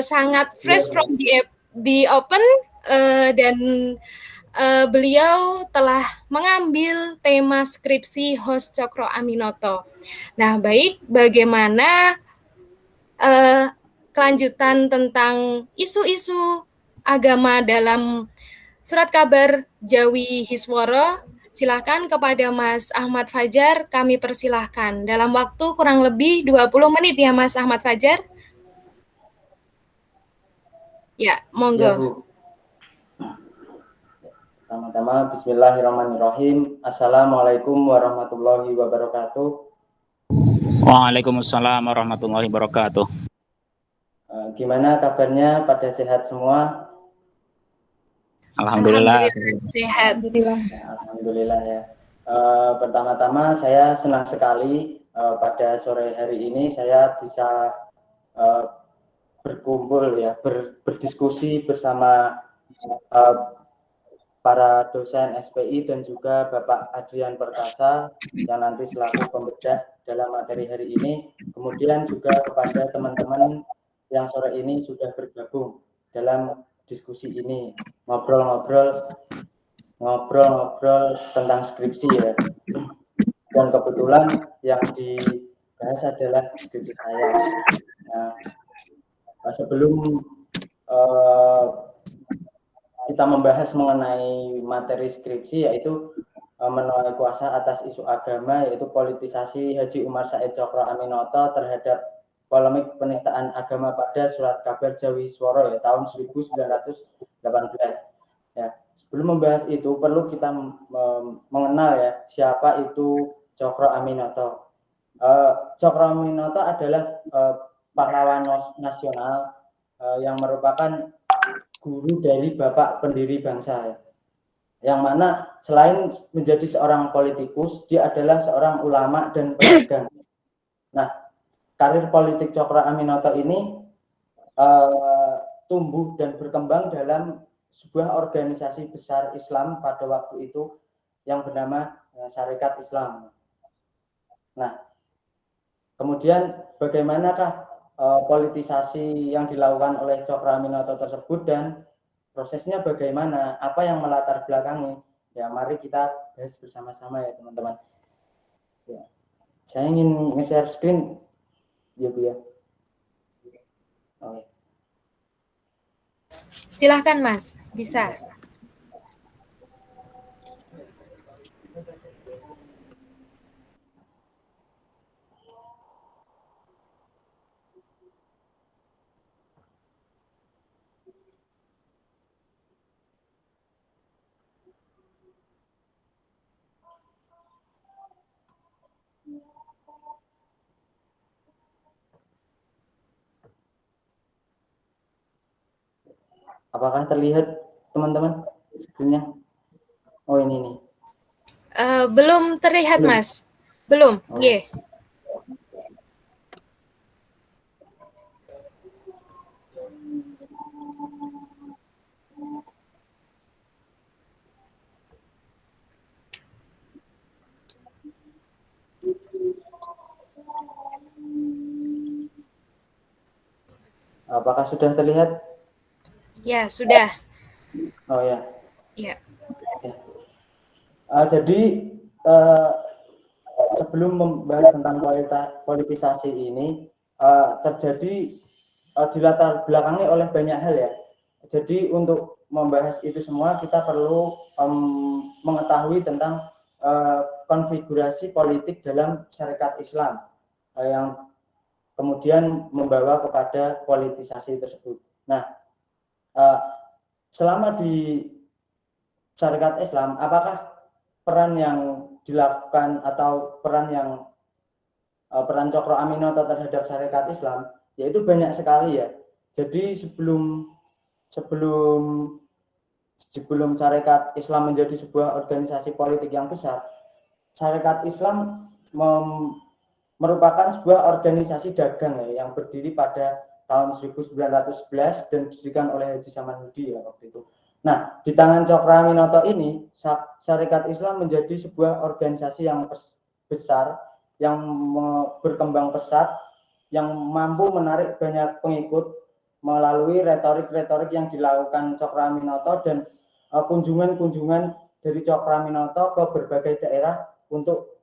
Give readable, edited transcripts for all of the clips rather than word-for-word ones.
sangat fresh from the open, dan beliau telah mengambil tema skripsi Hos Cokro Aminoto. Nah, baik, bagaimana kelanjutan tentang isu-isu agama dalam surat kabar Jawi Hisworo? Silakan kepada Mas Ahmad Fajar, kami persilahkan. Dalam waktu kurang lebih 20 menit ya Mas Ahmad Fajar. Ya, monggo. Ya, Bu. Pertama-tama bismillahirrahmanirrahim. Assalamualaikum warahmatullahi wabarakatuh. Waalaikumsalam warahmatullahi wabarakatuh. Gimana kabarnya? Pada sehat semua? Alhamdulillah. Sehat. Alhamdulillah ya. Pertama-tama saya senang sekali pada sore hari ini saya bisa berkumpul ya, berdiskusi bersama para dosen SPI dan juga Bapak Adrian Perkasa yang nanti selaku pembedah dalam materi hari ini. Kemudian juga kepada teman-teman yang sore ini sudah bergabung dalam diskusi ini, ngobrol-ngobrol tentang skripsi ya. Dan kebetulan yang dibahas adalah skripsi saya. Nah, sebelum kita membahas mengenai materi skripsi, yaitu menuai kuasa atas isu agama, yaitu politisasi Haji Umar Said Cokro Aminoto terhadap polemik penistaan agama pada surat kabar Jawi Hisworo ya, tahun 1918. Ya, sebelum membahas itu perlu kita mengenal ya siapa itu Cokro Aminoto. Cokro Aminoto adalah pahlawan nasional yang merupakan guru dari Bapak pendiri bangsa ya. Yang mana selain menjadi seorang politikus, dia adalah seorang ulama dan pedagang. Nah, karir politik Cokro Aminoto ini tumbuh dan berkembang dalam sebuah organisasi besar Islam pada waktu itu yang bernama Syarikat Islam. Nah, kemudian bagaimanakah politisasi yang dilakukan oleh Cokro Aminoto tersebut dan prosesnya bagaimana, apa yang melatar belakangi? Ya, mari kita bahas bersama-sama ya teman-teman. Ya, saya ingin nge-share screen, ya Bu ya. Oke. Silahkan Mas, bisa. Apakah terlihat teman-teman screen-nya? Oh ini nih. Belum terlihat Belum. Mas. Belum. Oh. Yeah. Apakah sudah terlihat? Ya, sudah. Oh ya. Ya. Jadi sebelum membahas tentang politisasi ini terjadi dilatar belakangi oleh banyak hal ya. Jadi untuk membahas itu semua kita perlu mengetahui tentang konfigurasi politik dalam syarikat Islam yang kemudian membawa kepada politisasi tersebut. Nah, selama di syarikat Islam, apakah peran yang dilakukan atau peran Cokro Aminoto terhadap syarikat Islam, yaitu banyak sekali ya. Jadi sebelum syarikat Islam menjadi sebuah organisasi politik yang besar, syarikat Islam merupakan sebuah organisasi dagang ya, yang berdiri pada tahun 1911 dan didirikan oleh Haji Samanhudi ya waktu itu. Nah, di tangan Cokro Aminoto ini, syarikat Islam menjadi sebuah organisasi yang besar, yang berkembang pesat, yang mampu menarik banyak pengikut, melalui retorik-retorik yang dilakukan Cokroaminoto dan kunjungan-kunjungan dari Cokroaminoto ke berbagai daerah untuk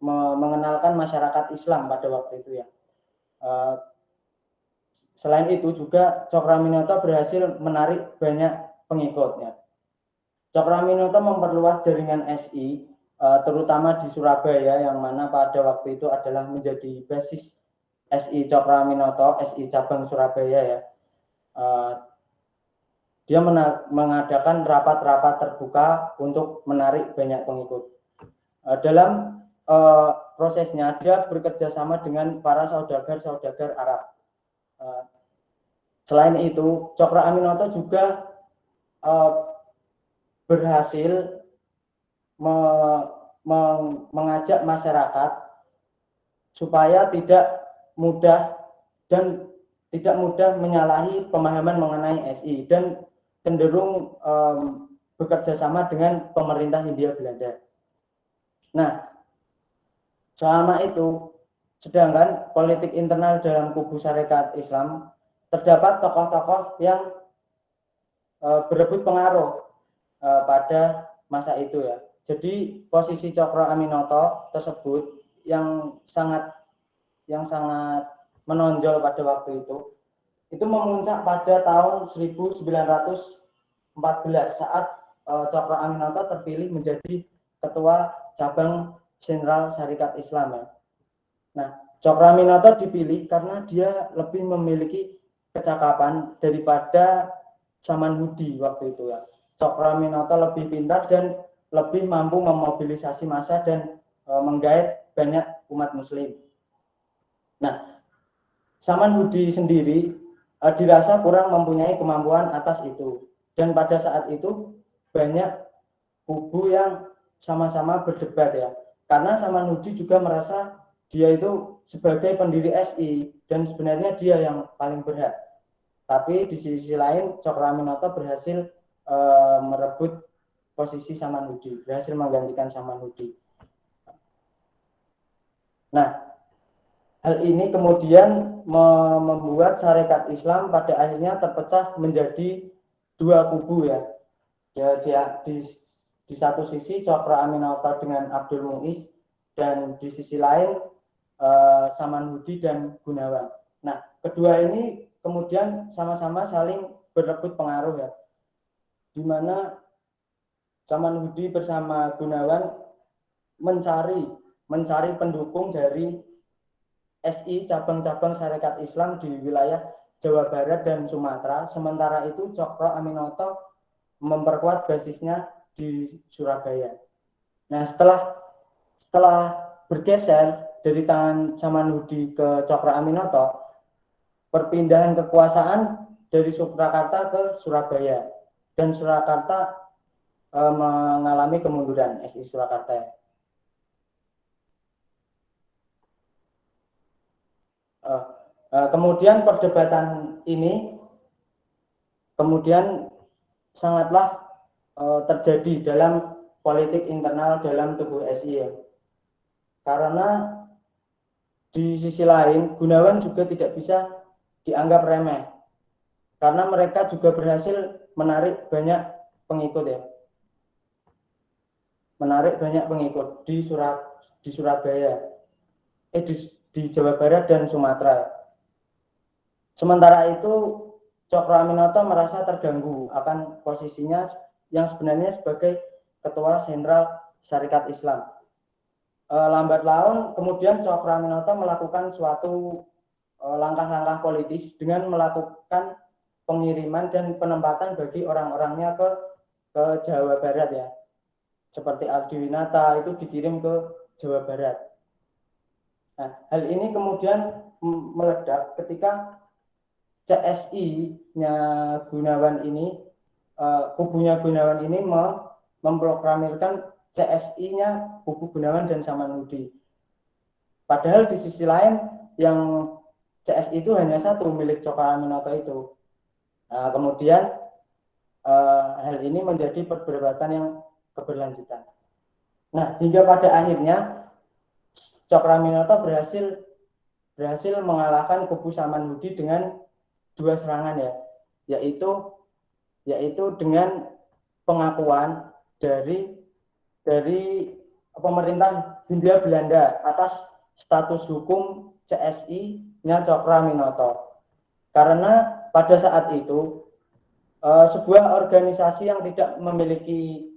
mengenalkan masyarakat Islam pada waktu itu ya. Selain itu juga Cokroaminoto berhasil menarik banyak pengikutnya. Cokroaminoto memperluas jaringan SI terutama di Surabaya yang mana pada waktu itu adalah menjadi basis SI Cokroaminoto, SI cabang Surabaya ya. Dia mengadakan rapat-rapat terbuka untuk menarik banyak pengikut. Dalam prosesnya dia bekerja sama dengan para saudagar-saudagar Arab. Selain itu, Cokroaminoto juga berhasil mengajak masyarakat supaya tidak mudah menyalahi pemahaman mengenai SI dan cenderung bekerja sama dengan pemerintah Hindia Belanda. Nah, selama itu, sedangkan politik internal dalam kubu Sarekat Islam terdapat tokoh-tokoh yang berebut pengaruh pada masa itu ya. Jadi posisi Cokroaminoto tersebut yang sangat menonjol pada waktu itu memuncak pada tahun 1914 saat Cokroaminoto terpilih menjadi ketua cabang Sentral Sarekat Islam ya. Nah, Cokroaminoto dipilih karena dia lebih memiliki kecakapan daripada Samanhudi waktu itu ya. Cokroaminoto lebih pintar dan lebih mampu memobilisasi massa dan menggait banyak umat muslim. Nah, Samanhudi sendiri dirasa kurang mempunyai kemampuan atas itu. Dan pada saat itu banyak kubu yang sama-sama berdebat ya. Karena Samanhudi juga merasa dia itu sebagai pendiri SI dan sebenarnya dia yang paling berhak. Tapi di sisi lain Cokroaminoto berhasil merebut posisi Samanhudi, berhasil menggantikan Samanhudi. Nah, hal ini kemudian membuat Sarekat Islam pada akhirnya terpecah menjadi dua kubu ya. Di satu sisi Cokroaminoto dengan Abdul Muiz dan di sisi lain Samanhudi dan Gunawan. Nah, kedua ini kemudian sama-sama saling berebut pengaruh ya. Di mana Samanhudi bersama Gunawan mencari pendukung dari SI cabang-cabang Sarekat Islam di wilayah Jawa Barat dan Sumatera. Sementara itu Cokroaminoto memperkuat basisnya di Surabaya. Nah, setelah bergeser dari tangan Samanhudi ke Cokroaminoto, perpindahan kekuasaan dari Surakarta ke Surabaya dan Surakarta mengalami kemunduran SI Surakarta. Kemudian perdebatan ini kemudian sangatlah terjadi dalam politik internal dalam tubuh SI ya. Karena di sisi lain Gunawan juga tidak bisa dianggap remeh karena mereka juga berhasil menarik banyak pengikut ya. Menarik banyak pengikut di Surabaya, di Jawa Barat dan Sumatera. Sementara itu Cokroaminoto merasa terganggu akan posisinya yang sebenarnya sebagai ketua sentral Sarekat Islam. Lambat laun kemudian Cokroaminoto melakukan suatu langkah-langkah politis dengan melakukan pengiriman dan penempatan bagi orang-orangnya ke Jawa Barat ya. Seperti Ardi Winata itu dikirim ke Jawa Barat. Nah, hal ini kemudian meledak ketika CSI-nya Gunawan ini, kubunya Gunawan ini memproklamirkan CSI-nya kubu Gunawan dan Samanhudi. Padahal di sisi lain yang CSI itu hanya satu milik Cokroaminoto itu. Nah, kemudian hal ini menjadi perdebatan yang keberlanjutan. Nah, hingga pada akhirnya Cokroaminoto berhasil mengalahkan kubu Samanhudi dengan dua serangan ya, yaitu dengan pengakuan dari pemerintah Hindia Belanda atas status hukum CSI-nya Cokroaminoto. Karena pada saat itu sebuah organisasi yang tidak memiliki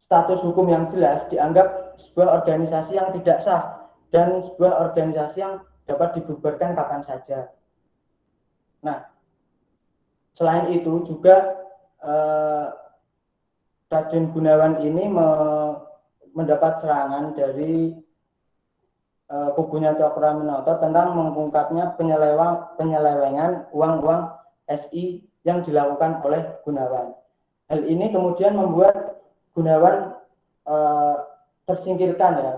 status hukum yang jelas dianggap sebuah organisasi yang tidak sah dan sebuah organisasi yang dapat dibubarkan kapan saja. Nah, selain itu juga Raden Gunawan ini mendapat serangan dari kubunya Cokroaminoto tentang mengungkapnya penyelewengan uang-uang SI yang dilakukan oleh Gunawan. Hal ini kemudian membuat Gunawan tersingkirkan ya,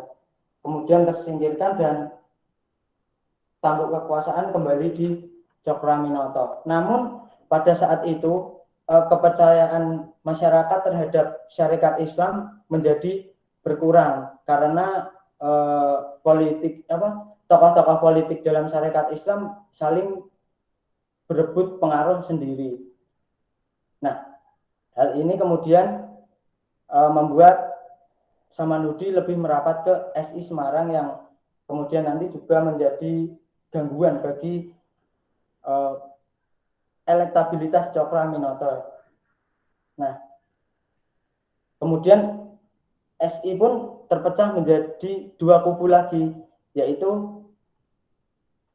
kemudian tersingkirkan dan tampuk kekuasaan kembali di Cokroaminoto. Namun pada saat itu kepercayaan masyarakat terhadap syarikat Islam menjadi berkurang karena tokoh-tokoh politik dalam syarikat Islam saling berebut pengaruh sendiri. Nah, hal ini kemudian membuat Samanhudi lebih merapat ke SI Semarang yang kemudian nanti juga menjadi gangguan bagi elektabilitas Cokroaminoto. Nah, kemudian SI pun terpecah menjadi dua kubu lagi, yaitu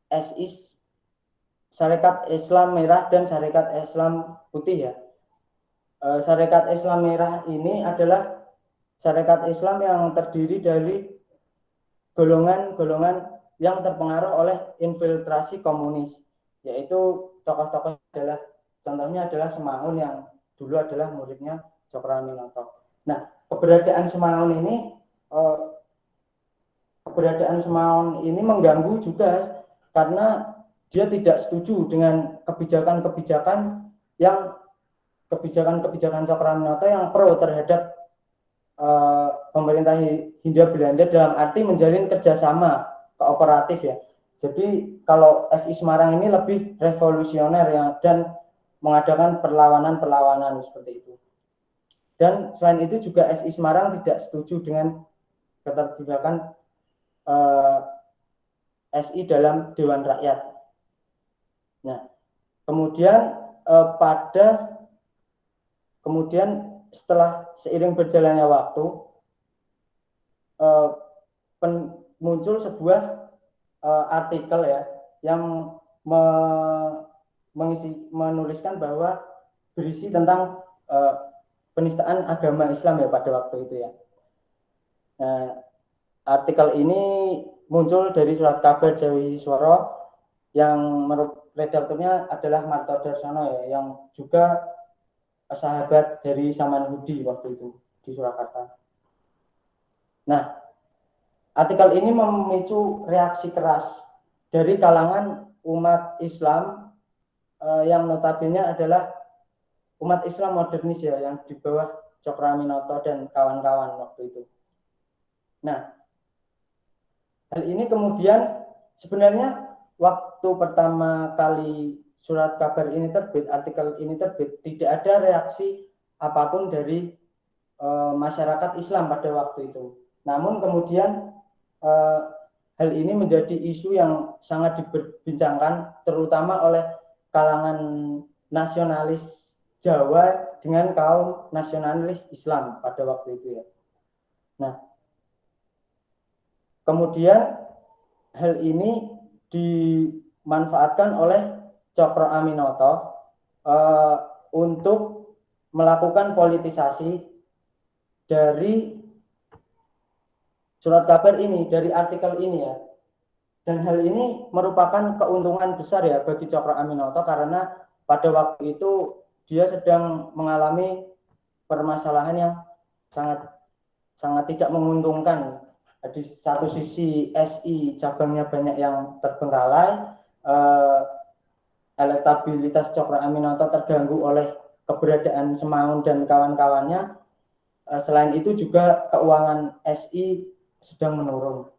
SI Syarikat Islam Merah dan Syarikat Islam Putih ya. Syarikat Islam Merah ini adalah syarikat Islam yang terdiri dari golongan-golongan yang terpengaruh oleh infiltrasi komunis, yaitu tokoh-tokoh contohnya adalah Semaun yang dulu adalah muridnya Cokroaminoto. Nah, keberadaan Semaun ini mengganggu juga karena dia tidak setuju dengan kebijakan-kebijakan Cokroaminoto yang pro terhadap pemerintah Hindia Belanda dalam arti menjalin kerjasama kooperatif ya. Jadi kalau SI Semarang ini lebih revolusioner ya, dan mengadakan perlawanan seperti itu. Dan selain itu juga SI Semarang tidak setuju dengan keterlibatan SI dalam Dewan Rakyat. Nah, kemudian setelah seiring berjalannya waktu muncul sebuah artikel ya yang menuliskan bahwa berisi tentang penistaan agama Islam ya pada waktu itu ya. Nah, artikel ini muncul dari surat kabar Jawi Hiswara yang redakturnya adalah Marto Darsono ya, yang juga sahabat dari Samanhudi waktu itu di Surakarta. Nah, artikel ini memicu reaksi keras dari kalangan umat Islam yang notabene adalah umat Islam modernis ya, yang di bawah Cokroaminoto dan kawan-kawan waktu itu. Nah, hal ini kemudian sebenarnya waktu pertama kali surat kabar ini terbit, artikel ini terbit, tidak ada reaksi apapun dari masyarakat Islam pada waktu itu. Namun kemudian hal ini menjadi isu yang sangat diperbincangkan terutama oleh kalangan nasionalis Jawa dengan kaum nasionalis Islam pada waktu itu ya. Nah, kemudian hal ini dimanfaatkan oleh Cokroaminoto untuk melakukan politisasi dari surat kabar ini, dari artikel ini ya. Dan hal ini merupakan keuntungan besar ya bagi Cokroaminoto karena pada waktu itu dia sedang mengalami permasalahan yang sangat tidak menguntungkan. Di satu sisi SI cabangnya banyak yang terbengkalai, elektabilitas Cokroaminoto terganggu oleh keberadaan Semaun dan kawan-kawannya. Selain itu juga keuangan SI sedang menurun.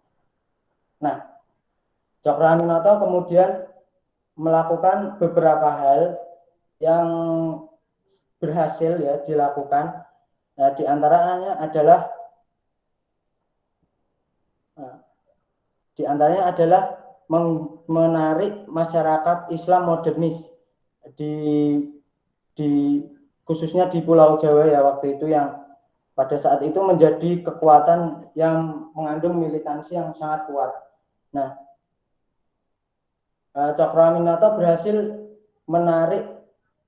Nah, Cokroaminoto kemudian melakukan beberapa hal yang berhasil ya dilakukan. Nah, di antaranya adalah menarik masyarakat Islam modernis di khususnya di Pulau Jawa ya waktu itu, yang pada saat itu menjadi kekuatan yang mengandung militansi yang sangat kuat. Nah, Cokroaminoto berhasil menarik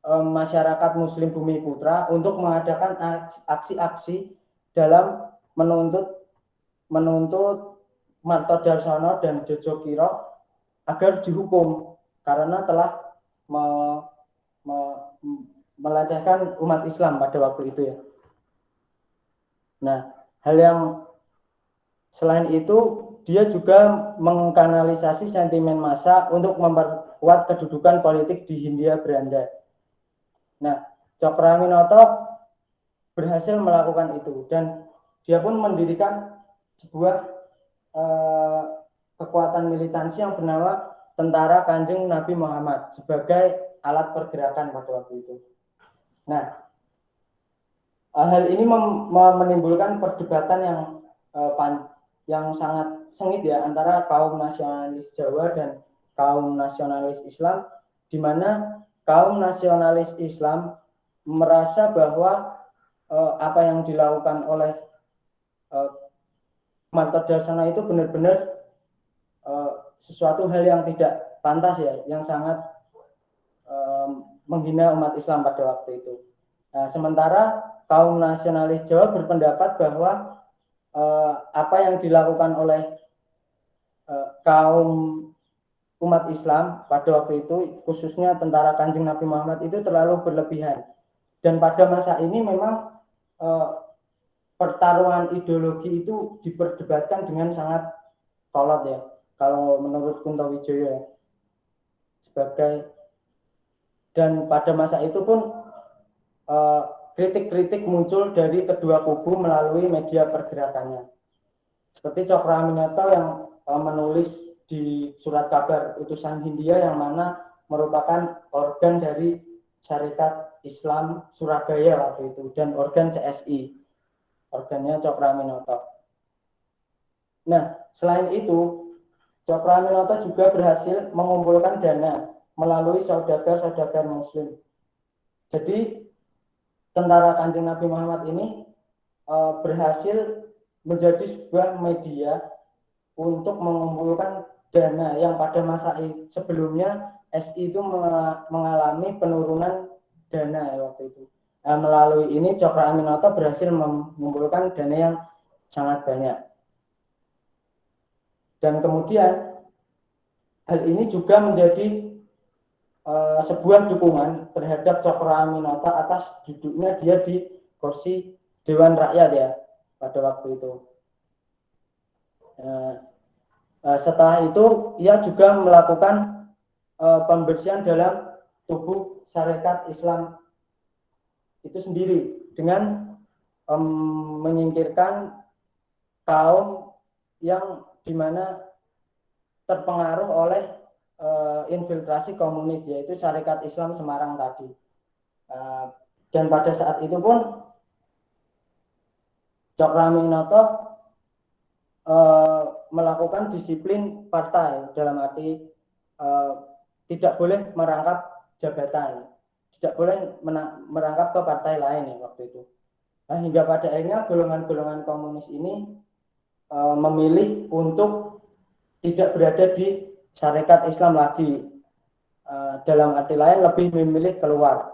masyarakat Muslim Bumi Putra untuk mengadakan aksi-aksi dalam menuntut Martodarsono dan Jojokiro agar dihukum karena telah melecehkan umat Islam pada waktu itu ya. Nah, hal yang selain itu, dia juga mengkanalisasi sentimen massa untuk memperkuat kedudukan politik di Hindia Belanda. Nah, Cokroaminoto berhasil melakukan itu dan dia pun mendirikan sebuah kekuatan militansi yang bernama Tentara Kanjeng Nabi Muhammad sebagai alat pergerakan pada waktu itu. Nah, hal ini menimbulkan perdebatan yang sangat sengit ya antara kaum nasionalis Jawa dan kaum nasionalis Islam, di mana kaum nasionalis Islam merasa bahwa apa yang dilakukan oleh Martodarsono itu benar-benar sesuatu hal yang tidak pantas ya, yang sangat menghina umat Islam pada waktu itu. Nah, sementara kaum nasionalis Jawa berpendapat bahwa apa yang dilakukan oleh kaum umat Islam pada waktu itu, khususnya Tentara Kanjeng Nabi Muhammad, itu terlalu berlebihan. Dan pada masa ini memang pertarungan ideologi itu diperdebatkan dengan sangat kolot ya, kalau menurut Kunto Wijoyo ya. Dan pada masa itu pun kritik-kritik muncul dari kedua kubu melalui media pergerakannya. Seperti Cokroaminoto yang menulis di Surat Kabar Utusan Hindia, yang mana merupakan organ dari Syarikat Islam Surabaya waktu itu dan organ CSI, organnya Cokroaminoto. Nah, selain itu, Cokroaminoto juga berhasil mengumpulkan dana melalui saudagar-saudagar Muslim. Jadi Tentara Kanjeng Nabi Muhammad ini berhasil menjadi sebuah media untuk mengumpulkan dana yang pada masa sebelumnya SI itu mengalami penurunan dana ya, waktu itu. Nah, melalui ini Cokroaminoto berhasil mengumpulkan dana yang sangat banyak. Dan kemudian hal ini juga menjadi sebuah dukungan terhadap Cokroaminoto atas duduknya dia di kursi Dewan Rakyat ya pada waktu itu. Setelah itu ia juga melakukan pembersihan dalam tubuh Syarikat Islam itu sendiri dengan menyingkirkan kaum yang dimana terpengaruh oleh infiltrasi komunis, yaitu Syarikat Islam Semarang tadi. Dan pada saat itu pun Cokroaminoto melakukan disiplin partai, dalam arti tidak boleh merangkap jabatan, tidak boleh merangkap ke partai lain ya waktu itu. Nah, hingga pada akhirnya golongan-golongan komunis ini memilih untuk tidak berada di Syarikat Islam lagi, dalam arti lain lebih memilih keluar.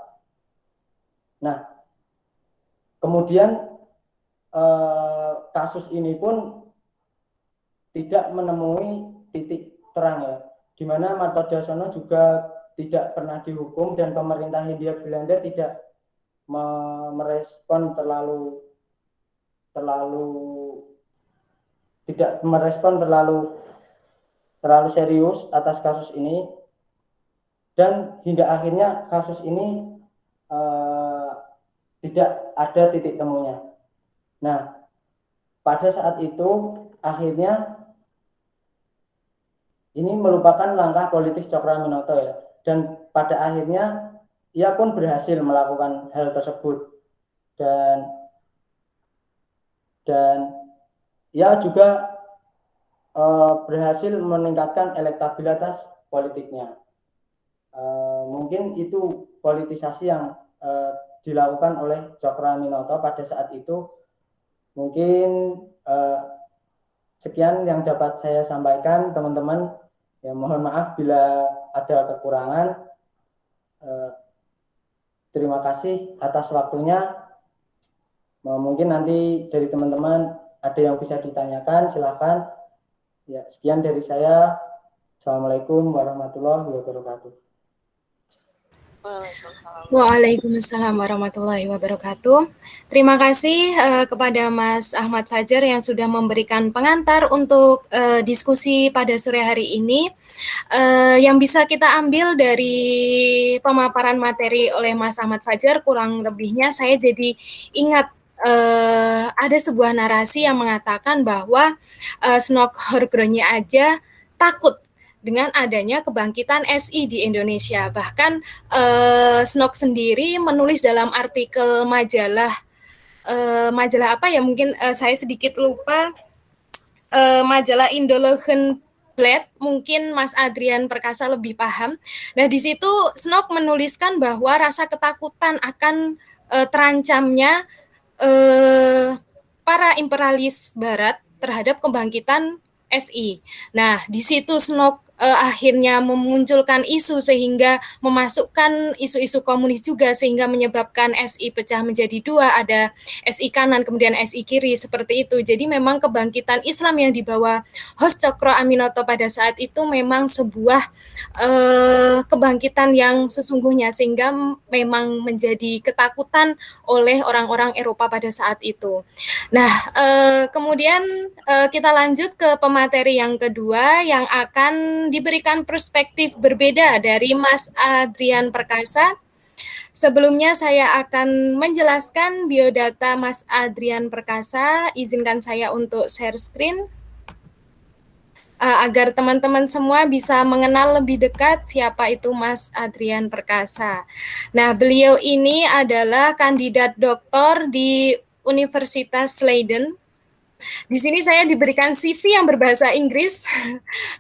Nah, kemudian kasus ini pun tidak menemui titik terang ya, di mana Martodarsono juga tidak pernah dihukum dan pemerintah Hindia Belanda tidak merespon terlalu serius atas kasus ini, dan hingga akhirnya kasus ini tidak ada titik temunya. Nah, pada saat itu akhirnya ini merupakan langkah politis Cokroaminoto ya. Dan pada akhirnya ia pun berhasil melakukan hal tersebut dan ia juga berhasil meningkatkan elektabilitas politiknya. Mungkin itu politisasi yang dilakukan oleh Cokroaminoto pada saat itu. Mungkin sekian yang dapat saya sampaikan, teman-teman. Ya, mohon maaf bila ada kekurangan. Terima kasih atas waktunya. Mungkin nanti dari teman-teman ada yang bisa ditanyakan, silakan. Ya, sekian dari saya. Assalamualaikum warahmatullahi wabarakatuh. Waalaikumsalam warahmatullahi wabarakatuh. Terima kasih kepada Mas Ahmad Fajar yang sudah memberikan pengantar untuk diskusi pada sore hari ini. Yang bisa kita ambil dari pemaparan materi oleh Mas Ahmad Fajar, kurang lebihnya saya jadi ingat ada sebuah narasi yang mengatakan bahwa Snok Horgrony aja takut dengan adanya kebangkitan SI di Indonesia. Bahkan Snok sendiri menulis dalam artikel majalah apa ya, mungkin saya sedikit lupa, majalah Indonesian Blad, mungkin Mas Adrian Perkasa lebih paham. Nah, di situ Snok menuliskan bahwa rasa ketakutan akan terancamnya para imperialis Barat terhadap kebangkitan SI. Nah, di situ Snok akhirnya memunculkan isu sehingga memasukkan isu-isu komunis juga sehingga menyebabkan SI pecah menjadi dua, ada SI kanan kemudian SI kiri seperti itu. Jadi memang kebangkitan Islam yang dibawa Hos Cokroaminoto pada saat itu memang sebuah kebangkitan yang sesungguhnya sehingga memang menjadi ketakutan oleh orang-orang Eropa pada saat itu. Nah, kemudian kita lanjut ke pemateri yang kedua yang akan diberikan perspektif berbeda dari Mas Adrian Perkasa. Sebelumnya saya akan menjelaskan biodata Mas Adrian Perkasa. Izinkan saya untuk share screen agar teman-teman semua bisa mengenal lebih dekat siapa itu Mas Adrian Perkasa. Nah, beliau ini adalah kandidat doktor di Universitas Leiden. Di sini saya diberikan CV yang berbahasa Inggris.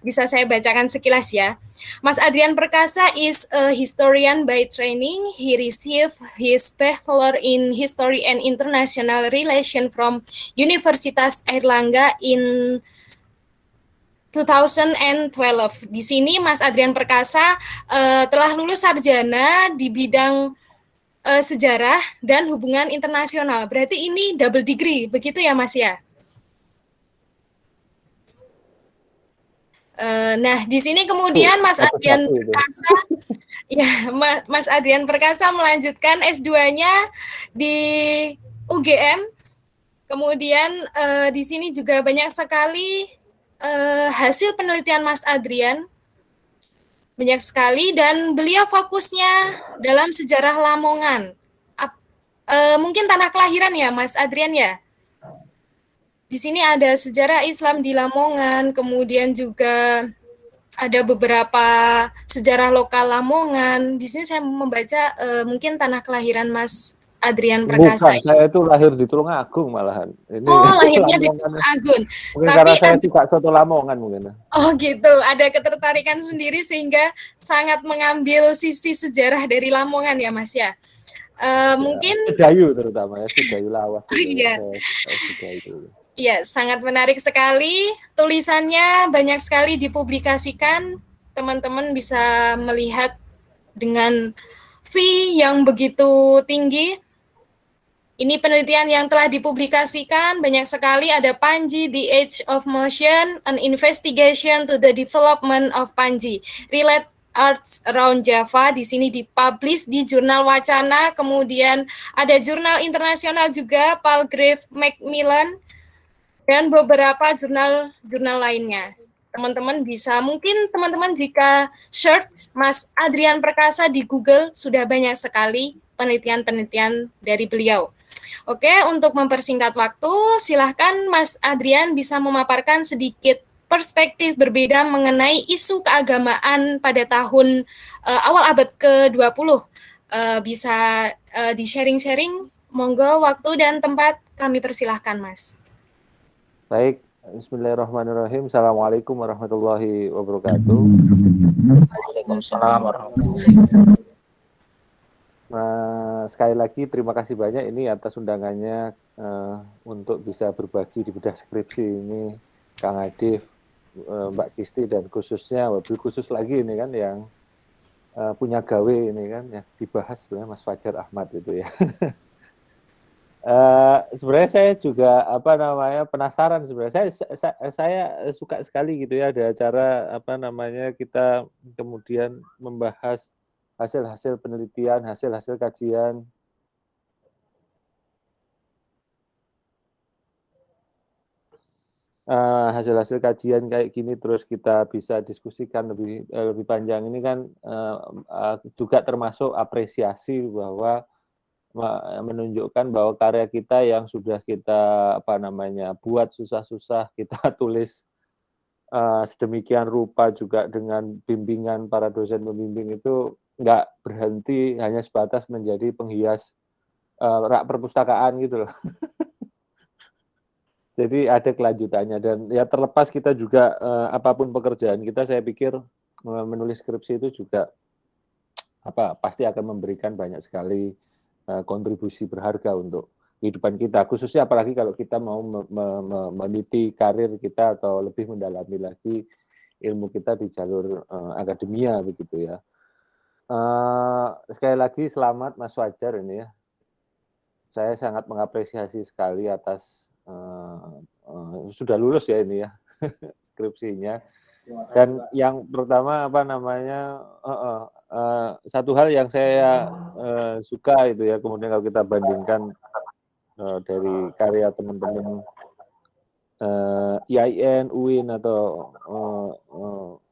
Bisa saya bacakan sekilas ya. Mas Adrian Perkasa is a historian by training. He received his Bachelor in History and International Relations from Universitas Airlangga in 2012. Di sini Mas Adrian Perkasa telah lulus sarjana di bidang sejarah dan hubungan internasional. Berarti ini double degree, begitu ya Mas ya? Nah, di sini kemudian Mas Adrian Perkasa, ya, Mas Adrian Perkasa melanjutkan S2-nya di UGM. Kemudian di sini juga banyak sekali hasil penelitian Mas Adrian, banyak sekali, dan beliau fokusnya dalam sejarah Lamongan. Mungkin tanah kelahiran ya Mas Adrian ya? Di sini ada sejarah Islam di Lamongan, kemudian juga ada beberapa sejarah lokal Lamongan. Di sini saya membaca mungkin tanah kelahiran Mas Adrian Perkasa. Bukan, saya itu lahir di Tulungagung malahan. Ini lahirnya di Tulungagung. Mungkin tapi karena saya suka soto Lamongan mungkin. Oh gitu, ada ketertarikan sendiri sehingga sangat mengambil sisi sejarah dari Lamongan ya Mas ya. Mungkin Sedayu terutama ya, Sedayu Lawas. Iya. Sedayu. Ya, sangat menarik sekali. Tulisannya banyak sekali dipublikasikan. Teman-teman bisa melihat dengan fee yang begitu tinggi. Ini penelitian yang telah dipublikasikan banyak sekali. Ada Panji, The Age of Motion, An Investigation to the Development of Panji, Relate Arts Around Java. Di sini dipublish di jurnal Wacana. Kemudian ada jurnal internasional juga, Palgrave Macmillan, dan beberapa jurnal lainnya. Teman-teman bisa, mungkin teman-teman jika search Mas Adrian Perkasa di Google, sudah banyak sekali penelitian-penelitian dari beliau. Oke, untuk mempersingkat waktu, silahkan Mas Adrian bisa memaparkan sedikit perspektif berbeda mengenai isu keagamaan pada tahun awal abad ke-20. Bisa di-sharing-sharing, monggo waktu dan tempat kami persilahkan, Mas. Baik, bismillahirrahmanirrahim. Assalamualaikum warahmatullahi wabarakatuh. Waalaikumsalam warahmatullahi wabarakatuh. Sekali lagi terima kasih banyak ini atas undangannya untuk bisa berbagi di bedah skripsi ini, Kang Adif, Mbak Kisti, dan khususnya wabil khusus lagi ini kan yang punya gawe ini kan ya dibahas sebenarnya Mas Fajar Ahmad itu ya. Sebenarnya saya juga penasaran sebenarnya. Saya suka sekali gitu ya ada acara kita kemudian membahas hasil-hasil penelitian, hasil-hasil kajian. Hasil-hasil kajian kayak gini terus kita bisa diskusikan lebih panjang ini kan juga termasuk apresiasi bahwa menunjukkan bahwa karya kita yang sudah kita buat susah-susah kita tulis sedemikian rupa juga dengan bimbingan para dosen pembimbing itu nggak berhenti hanya sebatas menjadi penghias rak perpustakaan gitu loh. Jadi ada kelanjutannya dan ya terlepas kita juga apapun pekerjaan kita, saya pikir menulis skripsi itu juga pasti akan memberikan banyak sekali kontribusi berharga untuk kehidupan kita, khususnya apalagi kalau kita mau meniti karir kita atau lebih mendalami lagi ilmu kita di jalur akademia begitu ya. Sekali lagi selamat Mas Fajar ini ya. Saya sangat mengapresiasi sekali atas sudah lulus ya ini ya skripsinya. Dan yang pertama satu hal yang saya suka itu ya, kemudian kalau kita bandingkan dari karya teman-teman IAIN, UIN atau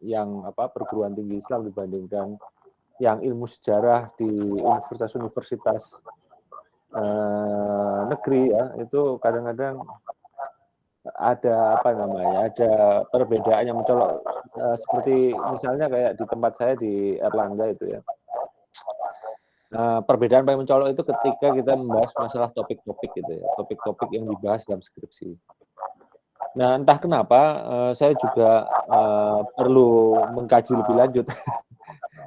yang perguruan tinggi Islam dibandingkan yang ilmu sejarah di universitas-universitas negeri ya, itu kadang-kadang ada ada perbedaan yang mencolok seperti misalnya kayak di tempat saya di Erlangga itu ya. Perbedaan paling mencolok itu ketika kita membahas masalah topik-topik gitu ya, topik-topik yang dibahas dalam skripsi. Nah, entah kenapa saya juga perlu mengkaji lebih lanjut.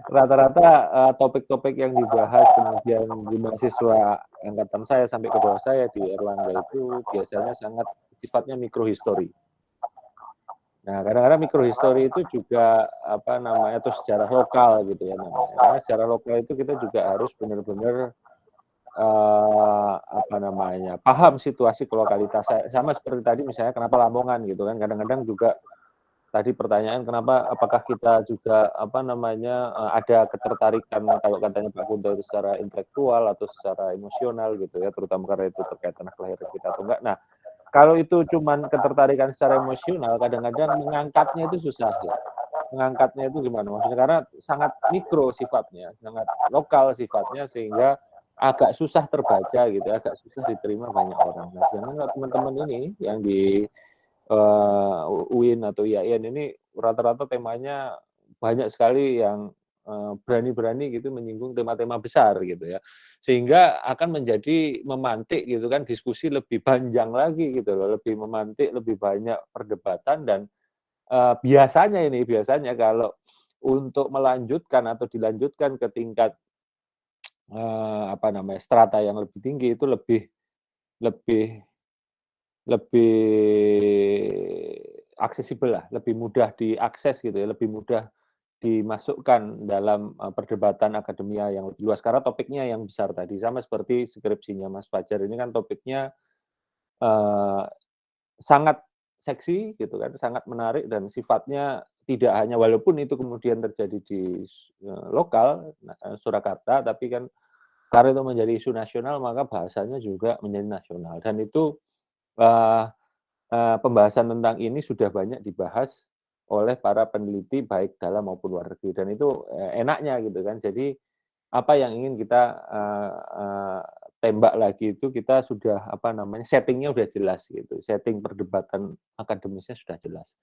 Rata-rata topik-topik yang dibahas kemudian di mahasiswa angkatan saya sampai ke bawah saya di Erlangga itu biasanya sangat sifatnya mikrohistori. Nah, kadang-kadang mikrohistori itu juga atau sejarah lokal gitu ya namanya. Karena sejarah lokal itu kita juga harus benar-benar paham situasi lokalitas. Sama seperti tadi misalnya kenapa Lamongan gitu kan. Kadang-kadang juga tadi pertanyaan kenapa apakah kita juga ada ketertarikan kalau katanya Pak Kunto itu secara intelektual atau secara emosional gitu ya, terutama karena itu terkait tanah kelahiran kita atau enggak. Nah, kalau itu cuman ketertarikan secara emosional, kadang-kadang mengangkatnya itu susah ya. Mengangkatnya itu gimana? Maksudnya karena sangat mikro sifatnya, sangat lokal sifatnya sehingga agak susah terbaca gitu, agak susah diterima banyak orang. Nah, sedangkan teman-teman ini yang di UIN atau IAIN ini rata-rata temanya banyak sekali yang berani-berani gitu menyinggung tema-tema besar gitu ya. Sehingga akan menjadi memantik gitu kan diskusi lebih panjang lagi gitu loh, lebih memantik lebih banyak perdebatan dan biasanya kalau untuk melanjutkan atau dilanjutkan ke tingkat strata yang lebih tinggi itu lebih lebih lebih aksesibel lah, lebih mudah diakses gitu ya, lebih mudah dimasukkan dalam perdebatan akademia yang lebih luas karena topiknya yang besar tadi sama seperti skripsinya Mas Fajar ini kan topiknya sangat seksi gitu kan, sangat menarik dan sifatnya tidak hanya walaupun itu kemudian terjadi di lokal Surakarta, tapi kan karena itu menjadi isu nasional maka bahasanya juga menjadi nasional dan itu pembahasan tentang ini sudah banyak dibahas oleh para peneliti baik dalam maupun luar negeri dan itu enaknya gitu kan. Jadi apa yang ingin kita tembak lagi itu kita sudah setting-nya udah jelas gitu, setting perdebatan akademisnya sudah jelas.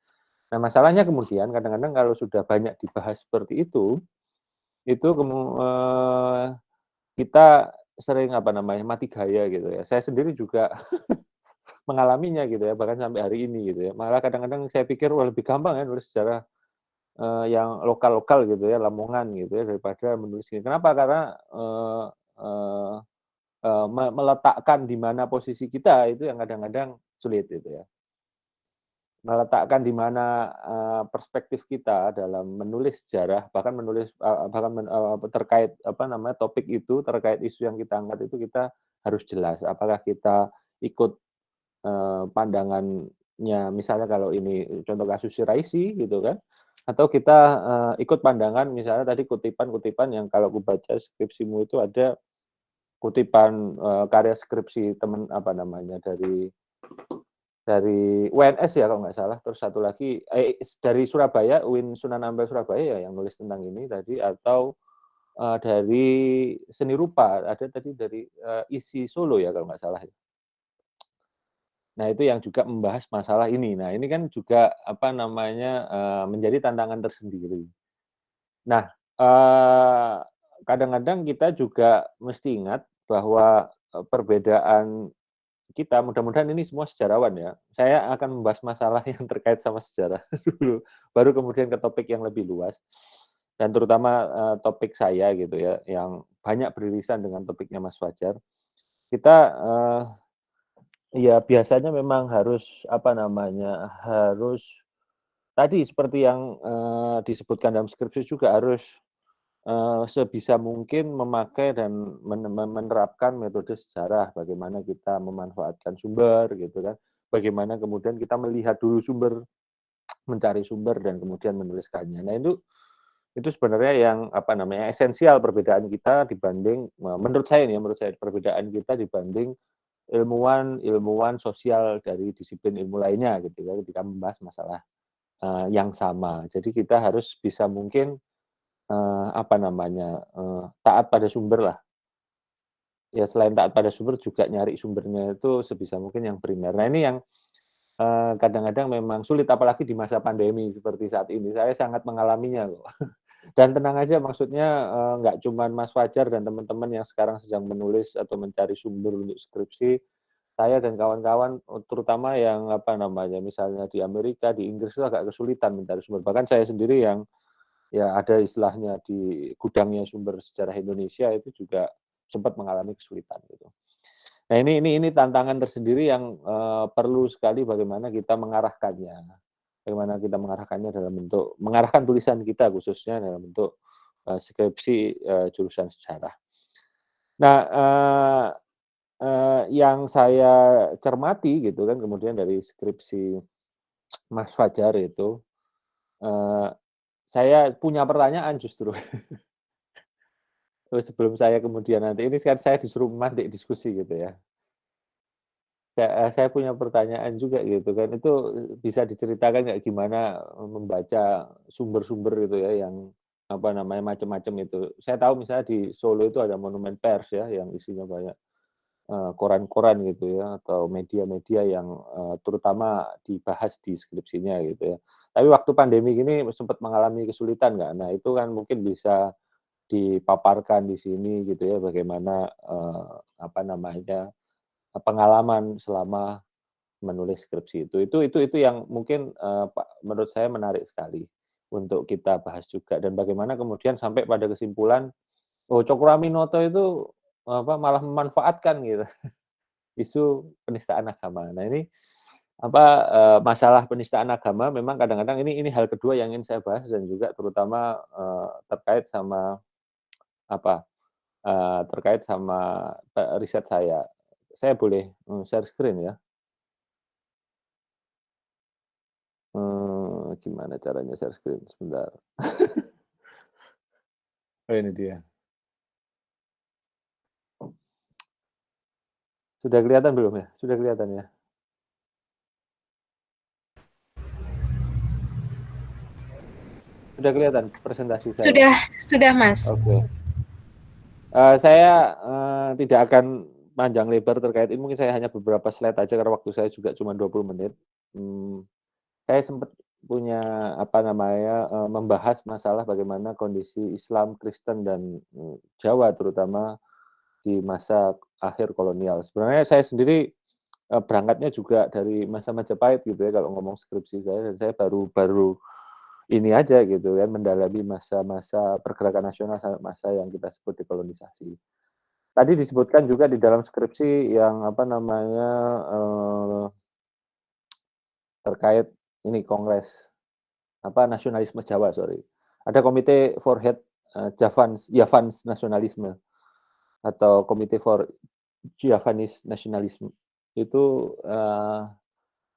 Nah, masalahnya kemudian kadang-kadang kalau sudah banyak dibahas seperti itu kita sering mati gaya gitu ya. Saya sendiri juga mengalaminya gitu ya, bahkan sampai hari ini gitu ya. Malah kadang-kadang saya pikir wah lebih gampang ya nulis sejarah yang lokal-lokal gitu ya, Lamongan gitu ya, daripada menulis ini. Kenapa? Karena eee meletakkan di mana posisi kita itu yang kadang-kadang sulit gitu ya. Meletakkan di mana, perspektif kita dalam menulis sejarah, bahkan menulis, terkait topik itu, terkait isu yang kita angkat itu kita harus jelas. Apakah kita ikut, pandangannya misalnya kalau ini contoh kasus Shiraisi gitu kan, atau kita, ikut pandangan misalnya tadi kutipan-kutipan yang kalau aku baca skripsimu itu ada kutipan, karya skripsi teman dari UNS ya kalau nggak salah, terus satu lagi dari Surabaya, UIN Sunan Ampel Surabaya ya yang nulis tentang ini tadi, atau, dari seni rupa, ada tadi dari, ISI Solo ya kalau nggak salah ya. Nah itu yang juga membahas masalah ini. Nah ini kan juga menjadi tantangan tersendiri. Nah, kadang-kadang kita juga mesti ingat bahwa, perbedaan kita mudah-mudahan ini semua sejarawan ya. Saya akan membahas masalah yang terkait sama sejarah dulu, baru kemudian ke topik yang lebih luas dan terutama, topik saya gitu ya, yang banyak beririsan dengan topiknya Mas Fajar. Kita, ya biasanya memang harus harus tadi seperti yang, disebutkan dalam skripsi juga harus, sebisa mungkin memakai dan menerapkan metode sejarah, bagaimana kita memanfaatkan sumber gitu kan, bagaimana kemudian kita melihat dulu sumber, mencari sumber dan kemudian menuliskannya. Nah itu sebenarnya yang esensial perbedaan kita dibanding menurut saya perbedaan kita dibanding ilmuwan sosial dari disiplin ilmu lainnya gitu ya, ketika membahas masalah, yang sama. Jadi kita harus bisa mungkin, taat pada sumber lah. Ya selain taat pada sumber juga nyari sumbernya itu sebisa mungkin yang primer. Nah ini yang, kadang-kadang memang sulit apalagi di masa pandemi seperti saat ini, saya sangat mengalaminya kok. Dan tenang aja maksudnya, nggak cuman Mas Fajar dan teman-teman yang sekarang sedang menulis atau mencari sumber untuk skripsi, saya dan kawan-kawan, terutama yang misalnya di Amerika, di Inggris itu agak kesulitan mencari sumber. Bahkan saya sendiri yang ya ada istilahnya di gudangnya sumber sejarah Indonesia itu juga sempat mengalami kesulitan gitu. Nah ini tantangan tersendiri yang, perlu sekali bagaimana kita mengarahkannya. Bagaimana kita mengarahkannya dalam bentuk mengarahkan tulisan kita khususnya dalam bentuk, skripsi, jurusan sejarah. Nah, yang saya cermati gitu kan kemudian dari skripsi Mas Fajar itu, eee, saya punya pertanyaan justru. Sebelum saya kemudian nanti ini kan saya disuruh nanti diskusi gitu ya. Saya punya pertanyaan juga gitu kan, itu bisa diceritakan nggak gimana, membaca sumber-sumber gitu ya yang, macam-macam itu. Saya tahu misalnya di Solo itu ada Monumen Pers ya, yang isinya banyak, koran-koran gitu ya, atau media-media yang, terutama dibahas di skripsinya gitu ya. Tapi waktu pandemi gini sempat mengalami kesulitan nggak? Nah itu kan mungkin bisa dipaparkan di sini gitu ya, bagaimana, pengalaman selama menulis skripsi itu. Itu yang mungkin, menurut saya menarik sekali untuk kita bahas juga dan bagaimana kemudian sampai pada kesimpulan, oh Cokroaminoto itu, malah memanfaatkan gitu isu penistaan agama. Nah ini, masalah penistaan agama memang kadang-kadang ini hal kedua yang ingin saya bahas dan juga terutama, terkait sama apa, terkait sama, riset saya. Saya boleh, share screen ya? Gimana caranya share screen? Sebentar. Oh ini dia. Sudah kelihatan belum ya? Sudah kelihatan ya? Sudah kelihatan presentasi saya? Sudah Mas. Oke. Saya, tidak akan panjang lebar terkait ini, mungkin saya hanya beberapa slide aja karena waktu saya juga cuma 20 menit. Saya sempat membahas masalah bagaimana kondisi Islam, Kristen dan Jawa terutama di masa akhir kolonial. Sebenarnya saya sendiri berangkatnya juga dari masa Majapahit gitu ya kalau ngomong skripsi saya, dan saya baru ini aja gitu kan mendalami masa-masa pergerakan nasional sampai masa yang kita sebut dekolonisasi. Tadi disebutkan juga di dalam skripsi yang terkait ini kongres nasionalisme Jawa, sorry. Ada komite for head Javans nasionalisme atau komite for Javanese nationalism. Itu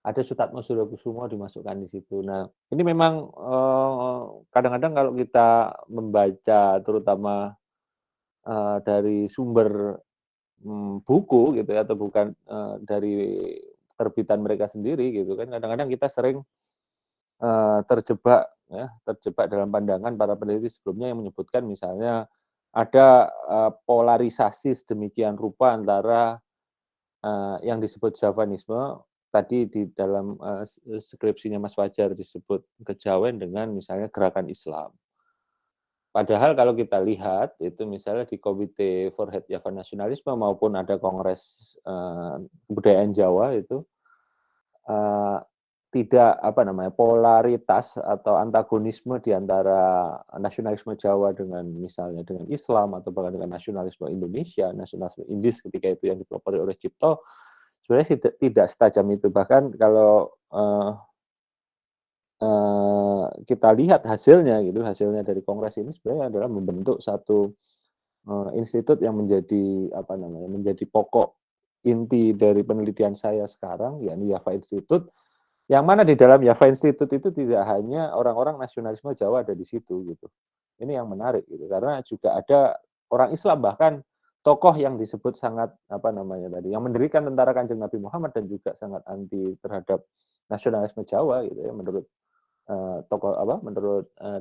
ada Sutatmo Suryokusumo dimasukkan di situ. Nah, ini memang kadang-kadang kalau kita membaca terutama dari sumber buku gitu ya, atau bukan dari terbitan mereka sendiri gitu kan, kadang-kadang kita sering terjebak dalam pandangan para peneliti sebelumnya yang menyebutkan misalnya ada polarisasi sedemikian rupa antara yang disebut Javanisme tadi di dalam skripsinya Mas Fajar disebut kejawen dengan misalnya gerakan Islam. Padahal kalau kita lihat itu misalnya di Komite for Head Javan Nasionalisme maupun ada Kongres Kebudayaan Jawa itu tidak polaritas atau antagonisme di antara nasionalisme Jawa dengan misalnya dengan Islam atau bahkan dengan nasionalisme Indonesia, nasionalisme Indis ketika itu yang dipelopori oleh Cipto, sebenarnya tidak setajam itu. Bahkan kalau kita lihat hasilnya dari kongres ini sebenarnya adalah membentuk satu institut yang menjadi pokok inti dari penelitian saya sekarang, yakni Java Institute, yang mana di dalam Java Institute itu tidak hanya orang-orang nasionalisme Jawa ada di situ gitu. Ini yang menarik gitu, karena juga ada orang Islam, bahkan tokoh yang disebut sangat yang mendirikan tentara Kanjeng Nabi Muhammad dan juga sangat anti terhadap nasionalisme Jawa gitu ya, menurut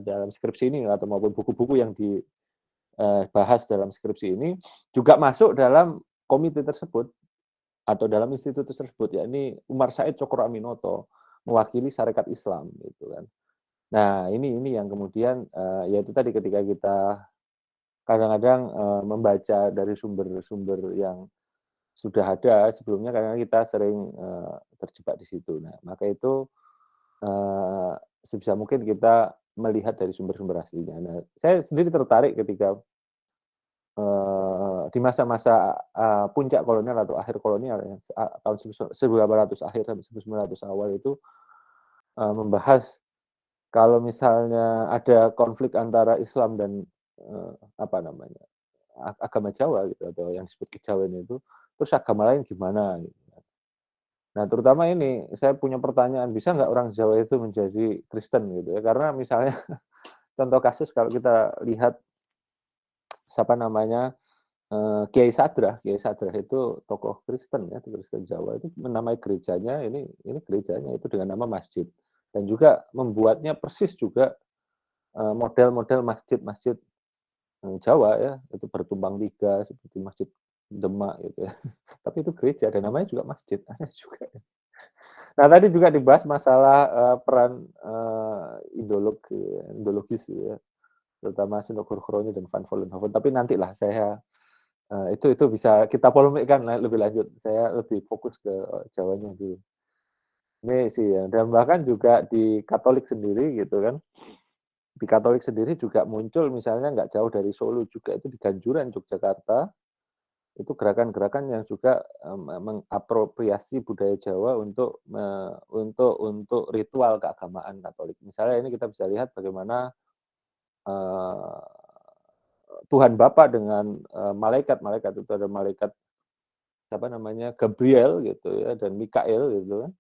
dalam skripsi ini atau maupun buku-buku yang dibahas dalam skripsi ini juga masuk dalam komite tersebut atau dalam institut tersebut, yakni Umar Said Cokro Aminoto mewakili Sarekat Islam gitu kan. Nah, ini yang kemudian yaitu tadi ketika kita kadang-kadang membaca dari sumber-sumber yang sudah ada sebelumnya, kadang kita sering terjebak di situ. Nah, maka itu sebisa mungkin kita melihat dari sumber-sumber aslinya. Nah, saya sendiri tertarik ketika di masa-masa puncak kolonial atau akhir kolonial ya, tahun 1800 akhir sampai 1900 awal itu membahas kalau misalnya ada konflik antara Islam dan agama Jawa gitu atau yang disebut kejawen itu, terus agama lain gimana gitu. Nah, terutama ini saya punya pertanyaan, bisa nggak orang Jawa itu menjadi Kristen gitu ya? Karena misalnya contoh kasus kalau kita lihat Kiai Sadrah itu tokoh Kristen ya, Kristen Jawa, itu menamai gerejanya ini gerejanya itu dengan nama masjid, dan juga membuatnya persis juga model-model masjid-masjid Jawa ya, itu bertumpang tiga seperti Masjid Demak gitu ya. Tapi itu gereja dan namanya juga masjid, aneh juga. Nah, tadi juga dibahas masalah peran ideologis ya, terutama Sinokur Chrony dan Van Vollenhoven. Tapi nantilah saya itu bisa kita polemikkan lebih lanjut. Saya lebih fokus ke Jawanya dulu. Ini sih ya. Dan bahkan juga di Katolik sendiri gitu kan. Di Katolik sendiri juga muncul misalnya nggak jauh dari Solo juga itu di Ganjuran Yogyakarta. Itu gerakan-gerakan yang juga mengapropriasi budaya Jawa untuk ritual keagamaan Katolik. Misalnya ini kita bisa lihat bagaimana Tuhan Bapa dengan malaikat itu ada malaikat Gabriel gitu ya, dan Mikael gitu kan.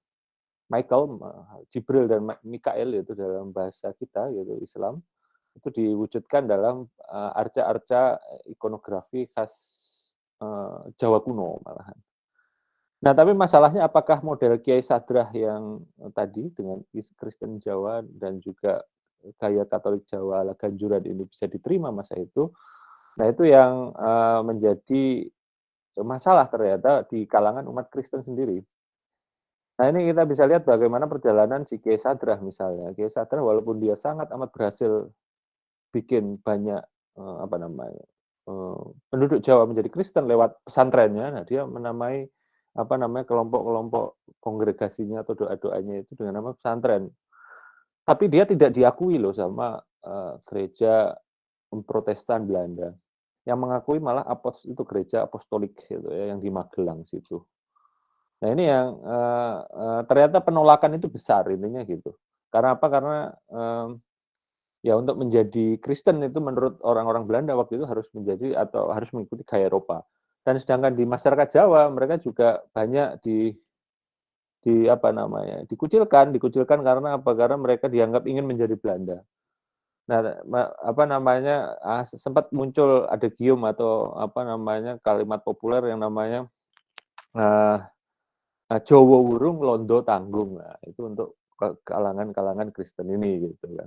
Jibril dan Mikael itu dalam bahasa kita gitu Islam itu diwujudkan dalam arca-arca ikonografi khas Jawa kuno malahan. Nah, tapi masalahnya apakah model Kiai Sadrah yang tadi dengan Kristen Jawa dan juga gaya Katolik Jawa ala Ganjuran ini bisa diterima masa itu? Nah, itu yang menjadi masalah ternyata di kalangan umat Kristen sendiri. Nah, ini kita bisa lihat bagaimana perjalanan si Kiai Sadrah misalnya. Kiai Sadrah walaupun dia sangat amat berhasil bikin banyak, apa namanya, penduduk Jawa menjadi Kristen lewat pesantrennya, nah dia menamai, apa namanya, kelompok-kelompok kongregasinya atau doa-doanya itu dengan nama pesantren. Tapi dia tidak diakui loh sama, gereja Protestan Belanda. Yang mengakui malah itu gereja apostolik gitu ya, yang di Magelang situ. Nah ini yang, ternyata penolakan itu besar intinya gitu. Karena apa? Karena, ya untuk menjadi Kristen itu menurut orang-orang Belanda waktu itu harus menjadi atau harus mengikuti gaya Eropa. Dan sedangkan di masyarakat Jawa mereka juga banyak apa namanya, dikucilkan karena apa? Karena mereka dianggap ingin menjadi Belanda. Nah, apa namanya, sempat muncul adegium atau apa namanya, kalimat populer yang namanya, eee Jowo Wurung Londo Tanggung. Nah, itu untuk kalangan-kalangan Kristen ini gitu kan.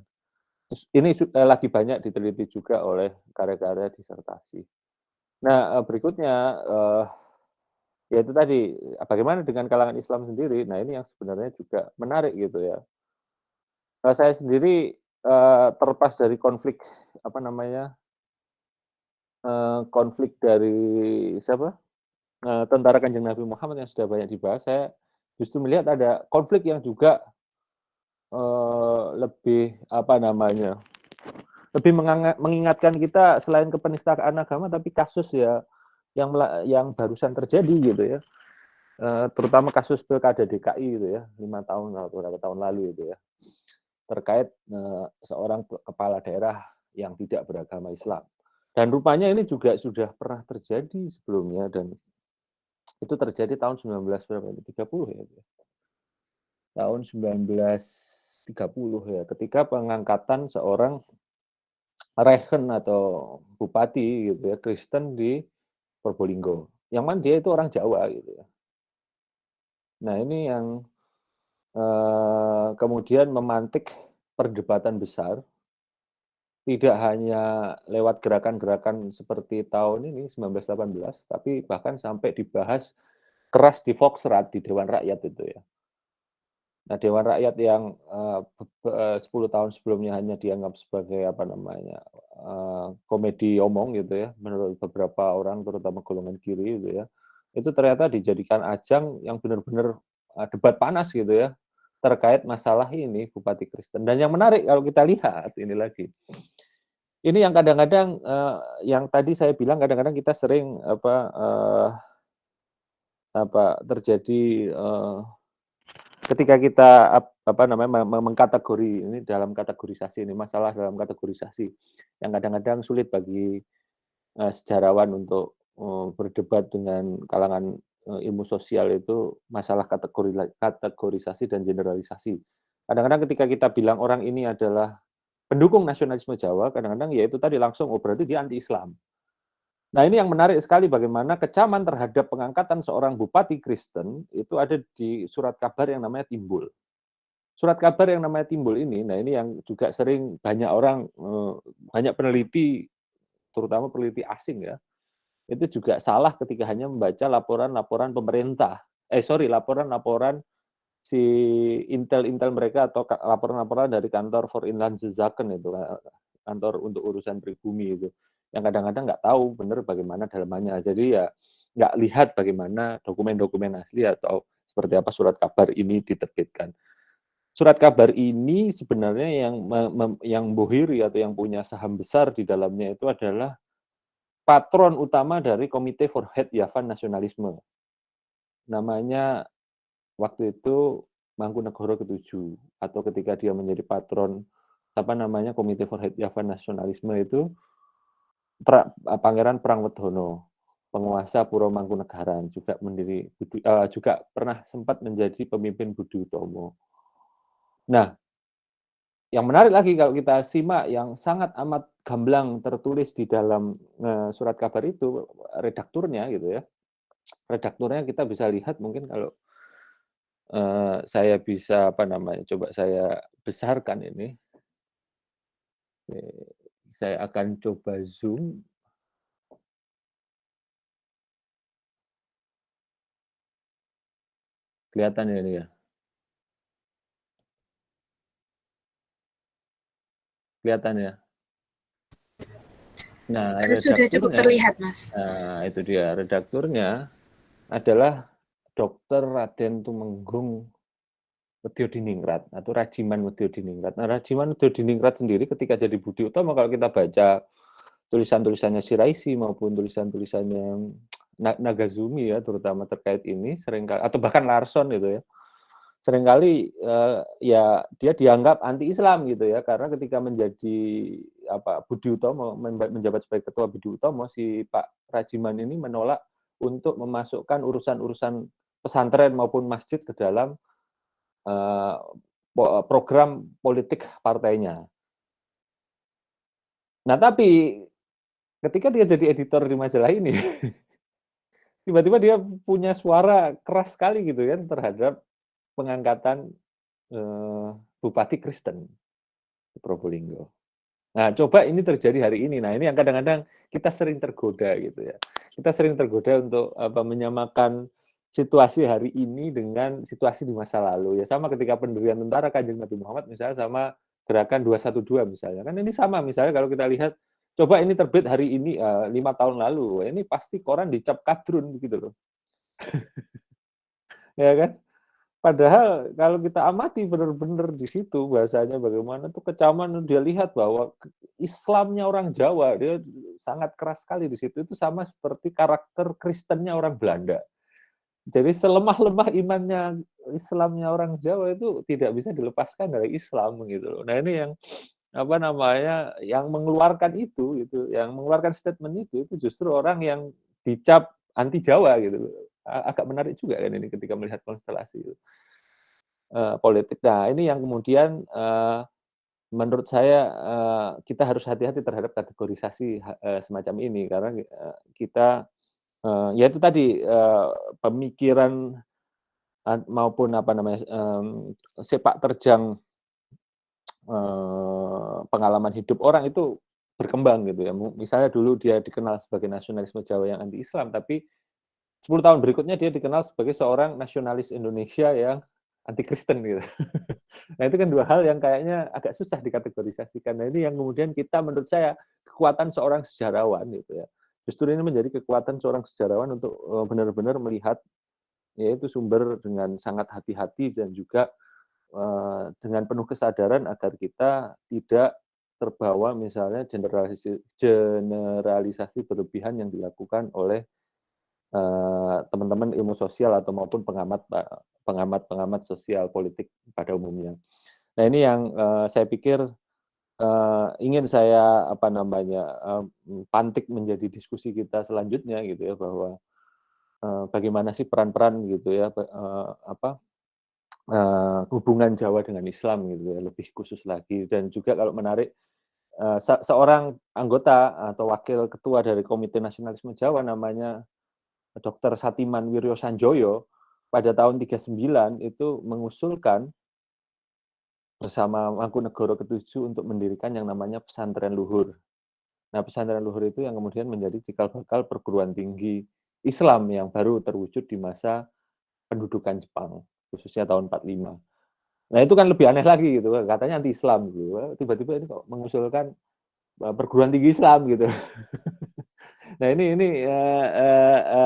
Terus ini lagi banyak diteliti juga oleh karya-karya disertasi. Nah, berikutnya, ya itu tadi, bagaimana dengan kalangan Islam sendiri? Nah, ini yang sebenarnya juga menarik gitu ya. Saya sendiri, terlepas dari konflik, apa namanya, konflik dari siapa, tentara Kanjeng Nabi Muhammad yang sudah banyak dibahas, saya justru melihat ada konflik yang juga lebih apa namanya, lebih mengingatkan kita selain kepenistaan agama, tapi kasus ya yang barusan terjadi gitu ya, terutama kasus pilkada DKI gitu ya, 5 tahun atau berapa tahun lalu itu ya, terkait, seorang kepala daerah yang tidak beragama Islam. Dan rupanya ini juga sudah pernah terjadi sebelumnya dan itu terjadi tahun 19 berapa ini, 30 ya? Tahun 1930 ya, ketika pengangkatan seorang rehen atau bupati gitu ya, Kristen di Probolinggo. Yang mana dia itu orang Jawa gitu ya. Nah ini yang, kemudian memantik perdebatan besar, tidak hanya lewat gerakan-gerakan seperti tahun ini 1918, tapi bahkan sampai dibahas keras di Volksrat, di Dewan Rakyat itu ya. Nah, Dewan Rakyat yang, 10 tahun sebelumnya hanya dianggap sebagai apa namanya, komedi omong gitu ya, menurut beberapa orang terutama golongan kiri gitu ya, itu ternyata dijadikan ajang yang benar-benar, debat panas gitu ya, terkait masalah ini Bupati Kristen. Dan yang menarik kalau kita lihat ini lagi, ini yang kadang-kadang, yang tadi saya bilang kadang-kadang kita sering terjadi, ketika kita apa namanya, mengkategori ini dalam kategorisasi ini, masalah dalam kategorisasi yang kadang-kadang sulit bagi, sejarawan untuk, berdebat dengan kalangan, ilmu sosial itu masalah kategorisasi dan generalisasi. Kadang-kadang ketika kita bilang orang ini adalah pendukung nasionalisme Jawa, kadang-kadang ya itu tadi langsung, oh berarti dia anti-Islam. Nah, ini yang menarik sekali bagaimana kecaman terhadap pengangkatan seorang bupati Kristen itu ada di surat kabar yang namanya Timbul. Surat kabar yang namanya Timbul ini, nah ini yang juga sering banyak orang, banyak peneliti, terutama peneliti asing ya, itu juga salah ketika hanya membaca laporan-laporan pemerintah. Laporan-laporan si intel-intel mereka atau laporan-laporan dari kantor For Inlandsezaken itu, kantor untuk urusan pribumi itu, yang kadang-kadang nggak tahu benar bagaimana dalamannya. Jadi ya nggak lihat bagaimana dokumen-dokumen asli atau seperti apa surat kabar ini diterbitkan. Surat kabar ini sebenarnya yang bohiri atau yang punya saham besar di dalamnya itu adalah patron utama dari Komite for Het Yavan Nasionalisme. Namanya waktu itu Mangkunegoro ke-7 atau ketika dia menjadi patron apa namanya Komite for Het Yavan Nasionalisme itu Pangeran Prangwedana, penguasa Puro Mangkunegaran, juga pernah sempat menjadi pemimpin Budi Utomo. Nah, yang menarik lagi kalau kita simak yang sangat amat gamblang tertulis di dalam, surat kabar itu, redakturnya gitu ya. Redakturnya kita bisa lihat mungkin kalau, saya bisa apa namanya, coba saya besarkan ini. Saya akan coba zoom. Kelihatan ya ini ya? Kelihatan ya. Nah, Sudah cukup redakturnya, terlihat, Mas. nah itu dia, redakturnya adalah Dr. Raden Tumenggung Medyodiningrat atau Rajiman Medyodiningrat. Nah, Rajiman Medyodiningrat sendiri ketika jadi Budi Utomo, kalau kita baca tulisan-tulisannya Shiraisi maupun tulisan-tulisannya Nagazumi ya, terutama terkait ini seringkali, atau bahkan Larson gitu ya, seringkali ya dia dianggap anti-Islam gitu ya, karena ketika menjadi Budi Utomo, menjabat sebagai ketua Budi Utomo, si Pak Rajiman ini menolak untuk memasukkan urusan-urusan pesantren maupun masjid ke dalam program politik partainya. Nah, tapi ketika dia jadi editor di majalah ini, tiba-tiba dia punya suara keras sekali gitu kan terhadap pengangkatan Bupati Kristen di Probolinggo. Nah, coba ini terjadi hari ini. Nah, ini yang kadang-kadang kita sering tergoda gitu ya. Kita sering tergoda untuk menyamakan situasi hari ini dengan situasi di masa lalu. Ya sama ketika pendirian tentara Kanjeng Nabi Muhammad misalnya sama gerakan 212 misalnya. Kan ini sama misalnya kalau kita lihat, coba ini terbit hari ini 5 tahun lalu. Ini pasti koran dicap kadrun begitu loh. Ya kan? Padahal kalau kita amati benar-benar di situ bahasanya bagaimana tuh kecaman, dia lihat bahwa Islamnya orang Jawa dia sangat keras sekali di situ, itu sama seperti karakter Kristennya orang Belanda. Jadi selemah-lemah imannya Islamnya orang Jawa itu tidak bisa dilepaskan dari Islam gitu. Nah, ini yang yang mengeluarkan itu yang mengeluarkan statement itu justru orang yang dicap anti Jawa gitu. Agak menarik juga kan ini ketika melihat konstelasi itu. Politik. Nah, ini yang kemudian menurut saya kita harus hati-hati terhadap kategorisasi semacam ini karena kita ya itu tadi pemikiran maupun sepak terjang pengalaman hidup orang itu berkembang gitu ya. Misalnya dulu dia dikenal sebagai nasionalisme Jawa yang anti-Islam, tapi 10 tahun berikutnya dia dikenal sebagai seorang nasionalis Indonesia yang anti-Kristen gitu. Nah, itu kan dua hal yang kayaknya agak susah dikategorisasikan. Nah, ini yang kemudian kita menurut saya kekuatan seorang sejarawan gitu ya. Justru ini menjadi kekuatan seorang sejarawan untuk benar-benar melihat yaitu sumber dengan sangat hati-hati dan juga dengan penuh kesadaran agar kita tidak terbawa misalnya generalisasi berlebihan yang dilakukan oleh teman-teman ilmu sosial atau maupun pengamat sosial politik pada umumnya. Nah, ini yang saya pikir ingin saya pantik menjadi diskusi kita selanjutnya gitu ya, bahwa bagaimana sih peran-peran gitu ya hubungan Jawa dengan Islam gitu ya, lebih khusus lagi. Dan juga kalau menarik seorang anggota atau wakil ketua dari Komite Nasionalisme Jawa namanya Dr. Satiman Wiryo Sanjoyo pada tahun 39 itu mengusulkan bersama Mangkunegoro ke-7 untuk mendirikan yang namanya pesantren luhur. Nah, pesantren luhur itu yang kemudian menjadi cikal bakal perguruan tinggi Islam yang baru terwujud di masa pendudukan Jepang, khususnya tahun 45. Nah, itu kan lebih aneh lagi gitu, katanya anti-Islam gitu. Tiba-tiba ini kok mengusulkan perguruan tinggi Islam gitu. Nah, ini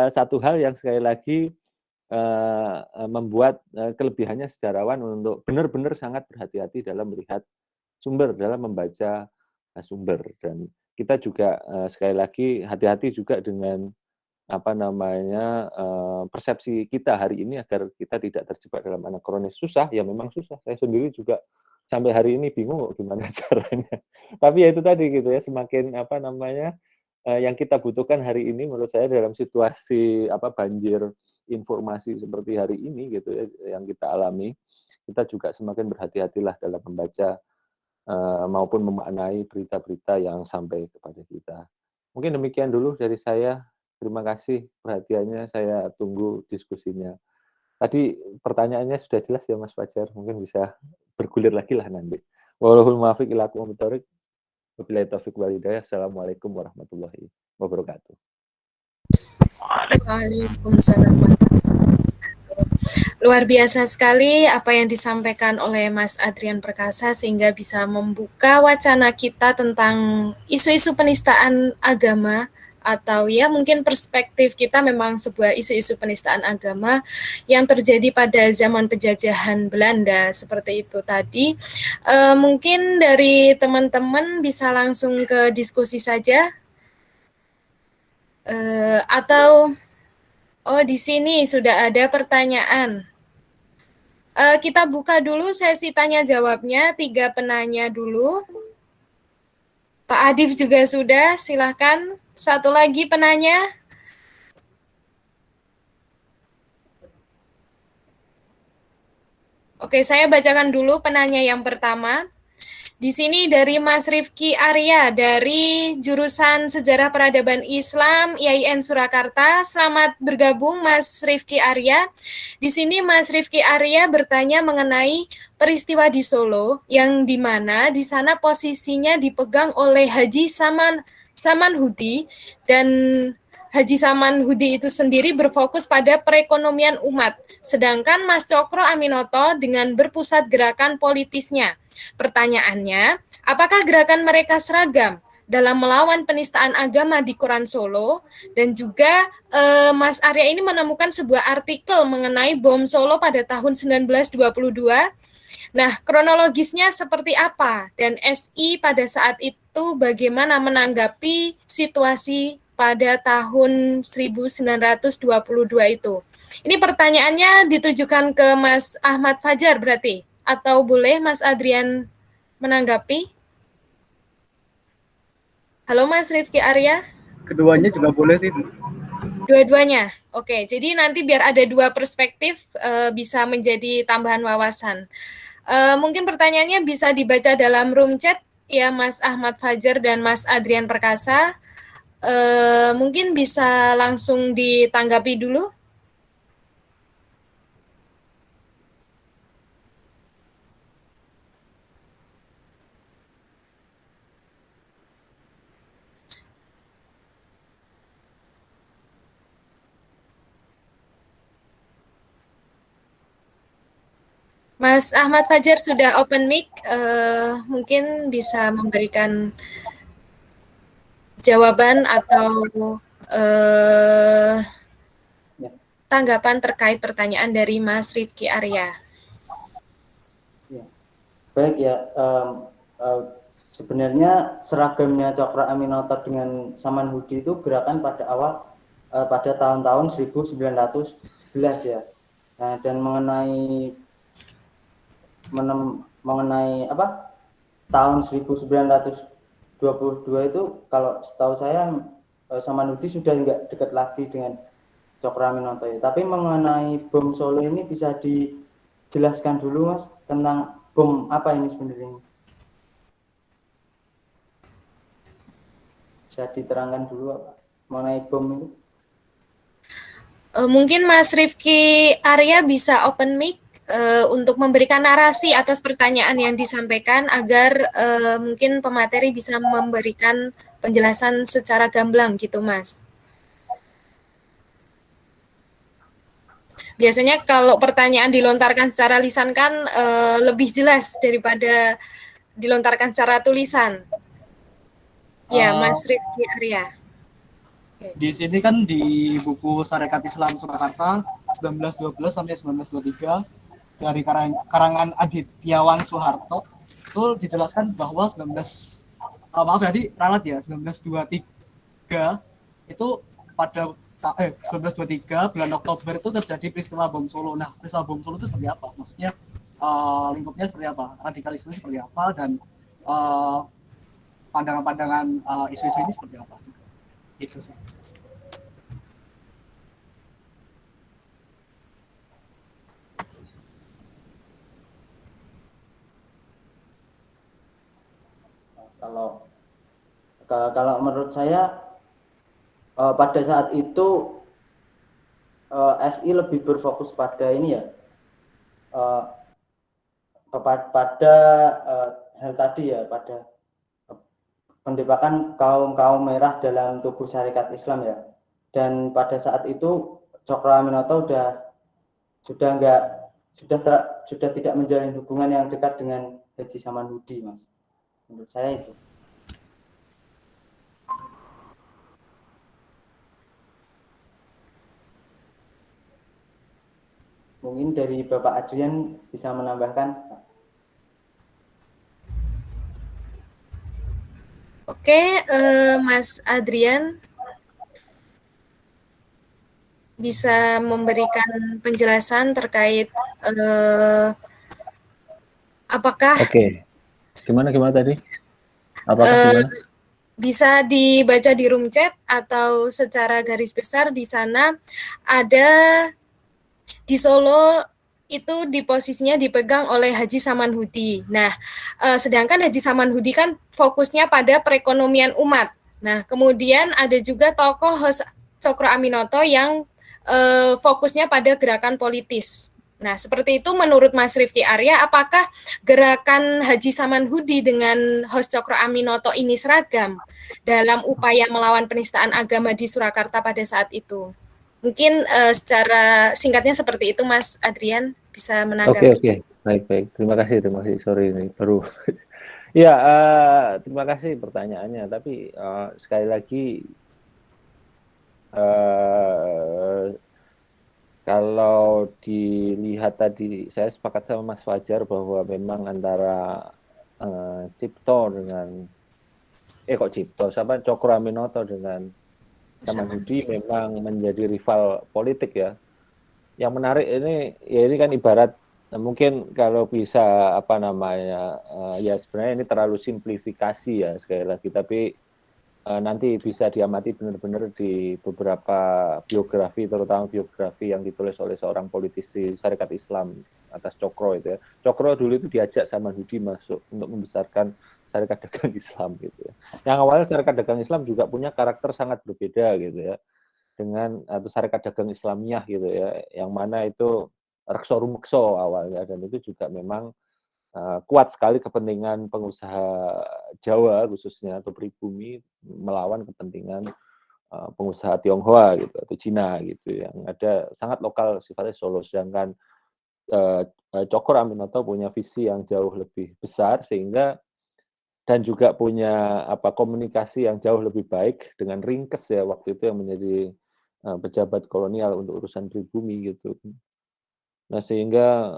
satu hal yang sekali lagi membuat kelebihannya sejarawan untuk benar-benar sangat berhati-hati dalam melihat sumber, dalam membaca sumber. Dan kita juga sekali lagi hati-hati juga dengan persepsi kita hari ini agar kita tidak terjebak dalam anakronis. Susah, ya memang susah. Saya sendiri juga sampai hari ini bingung gimana caranya. Tapi ya itu tadi gitu ya, semakin yang kita butuhkan hari ini menurut saya dalam situasi banjir informasi seperti hari ini gitu ya yang kita alami, kita juga semakin berhati-hatilah dalam membaca maupun memaknai berita-berita yang sampai kepada kita. Mungkin demikian dulu dari saya. Terima kasih perhatiannya, saya tunggu diskusinya. Tadi pertanyaannya sudah jelas ya Mas Fajar, mungkin bisa bergulir lagi lah nanti. Wallahul muwaffiq ila aqwamit thoriq. Wabillahi taufiq wal hidayah. Assalamualaikum warahmatullahi wabarakatuh. Waalaikumsalam warahmatullahi wabarakatuh. Luar biasa sekali apa yang disampaikan oleh Mas Adrian Perkasa sehingga bisa membuka wacana kita tentang isu-isu penistaan agama atau ya mungkin perspektif kita memang sebuah isu-isu penistaan agama yang terjadi pada zaman penjajahan Belanda seperti itu tadi. Mungkin dari teman-teman bisa langsung ke diskusi saja atau di sini sudah ada pertanyaan. Kita buka dulu sesi tanya jawabnya, 3 penanya dulu. Pak Adif juga sudah, silakan. Satu lagi penanya. Oke, saya bacakan dulu penanya yang pertama. Di sini dari Mas Rifki Arya dari jurusan Sejarah Peradaban Islam IAIN Surakarta. Selamat bergabung Mas Rifki Arya. Di sini Mas Rifki Arya bertanya mengenai peristiwa di Solo yang di mana di sana posisinya dipegang oleh Haji Samanhudi dan Haji Samanhudi itu sendiri berfokus pada perekonomian umat, sedangkan Mas Cokro Aminoto dengan berpusat gerakan politisnya. Pertanyaannya, apakah gerakan mereka seragam dalam melawan penistaan agama di Quran Solo? Dan juga Mas Arya ini menemukan sebuah artikel mengenai bom Solo pada tahun 1922. Nah, kronologisnya seperti apa? Dan SI pada saat itu bagaimana menanggapi situasi pada tahun 1922 itu? Ini pertanyaannya ditujukan ke Mas Ahmad Fajar berarti? Atau boleh Mas Adrian menanggapi? Halo Mas Rifki Arya. Keduanya juga boleh sih. Dua-duanya. Oke, jadi nanti biar ada 2 perspektif bisa menjadi tambahan wawasan. Mungkin pertanyaannya bisa dibaca dalam room chat ya Mas Ahmad Fajar dan Mas Adrian Perkasa. Mungkin bisa langsung ditanggapi dulu. Mas Ahmad Fajar sudah open mic, mungkin bisa memberikan jawaban atau tanggapan terkait pertanyaan dari Mas Rifki Arya. Ya. Baik ya, sebenarnya seragamnya Cokro Aminoto dengan Samanhudi itu gerakan pada awal pada tahun-tahun 1911 ya. Nah, dan mengenai tahun 1922 itu kalau setahu saya Samanhudi sudah nggak dekat lagi dengan Cokro Aminoto ya. Tapi mengenai bom Solo ini bisa dijelaskan dulu Mas tentang bom apa ini sebenarnya? Bisa diterangkan dulu apa mengenai bom ini? Mungkin Mas Rifki Arya bisa open mic untuk memberikan narasi atas pertanyaan yang disampaikan agar mungkin pemateri bisa memberikan penjelasan secara gamblang gitu Mas. Biasanya kalau pertanyaan dilontarkan secara lisan kan lebih jelas daripada dilontarkan secara tulisan. Ya, Mas Rifki Arya. Di sini kan di buku Sarekat Islam Surakarta 1912 sampai 1923 dari karangan Adityawan Soeharto itu dijelaskan bahwa 1923 itu pada 1923 bulan Oktober itu terjadi peristiwa bom Solo. Nah, peristiwa bom Solo itu seperti apa? Maksudnya lingkupnya seperti apa? Radikalisme seperti apa? Dan pandangan-pandangan isu-isu ini seperti apa? Itu sih. Kalau menurut saya pada saat itu SI lebih berfokus pada ini ya, pada hal tadi ya, pada pendebakan kaum merah dalam tubuh syarikat Islam ya. Dan pada saat itu Cokro Aminoto udah sudah tidak menjalin hubungan yang dekat dengan Haji Samanhudi, Mas. Menurut saya itu. Mungkin dari Bapak Adrian bisa menambahkan. Oke, Mas Adrian bisa memberikan penjelasan terkait apakah Oke. Gimana tadi? Apakah gimana? bisa dibaca di room chat atau secara garis besar di sana ada di Solo itu di posisinya dipegang oleh Haji Samanhudi. Nah, sedangkan Haji Samanhudi kan fokusnya pada perekonomian umat. Nah, kemudian ada juga tokoh Hos Cokro Aminoto yang fokusnya pada gerakan politis. Nah, seperti itu menurut Mas Rifki Arya, apakah gerakan Haji Samanhudi dengan Hos Cokro Aminoto ini seragam dalam upaya melawan penistaan agama di Surakarta pada saat itu? Mungkin secara singkatnya seperti itu, Mas Adrian bisa menanggapi. Oke. Baik. Terima kasih. Sorry ini baru. Ya, terima kasih pertanyaannya. Tapi sekali lagi kalau dilihat tadi, saya sepakat sama Mas Fajar bahwa memang antara Cipto dengan Cokro Aminoto dengan Samanhudi memang menjadi rival politik ya. Yang menarik ini kan ibarat mungkin kalau bisa ya sebenarnya ini terlalu simplifikasi ya sekali lagi, tapi nanti bisa diamati benar-benar di beberapa biografi, terutama biografi yang ditulis oleh seorang politisi Syarikat Islam atas Cokro itu ya. Cokro dulu itu diajak Samanhudi masuk untuk membesarkan Syarikat Dagang Islam gitu ya. Yang awalnya Syarikat Dagang Islam juga punya karakter sangat berbeda gitu ya dengan atau Syarikat Dagang Islamiyah gitu ya, yang mana itu rekso rumekso awalnya, dan itu juga memang kuat sekali kepentingan pengusaha Jawa khususnya atau pribumi melawan kepentingan pengusaha Tionghoa gitu atau Cina gitu yang ada sangat lokal sifatnya Solo. Sedangkan Cokro Aminoto punya visi yang jauh lebih besar sehingga dan juga punya komunikasi yang jauh lebih baik dengan Ringkes ya waktu itu yang menjadi pejabat kolonial untuk urusan pribumi gitu. Nah sehingga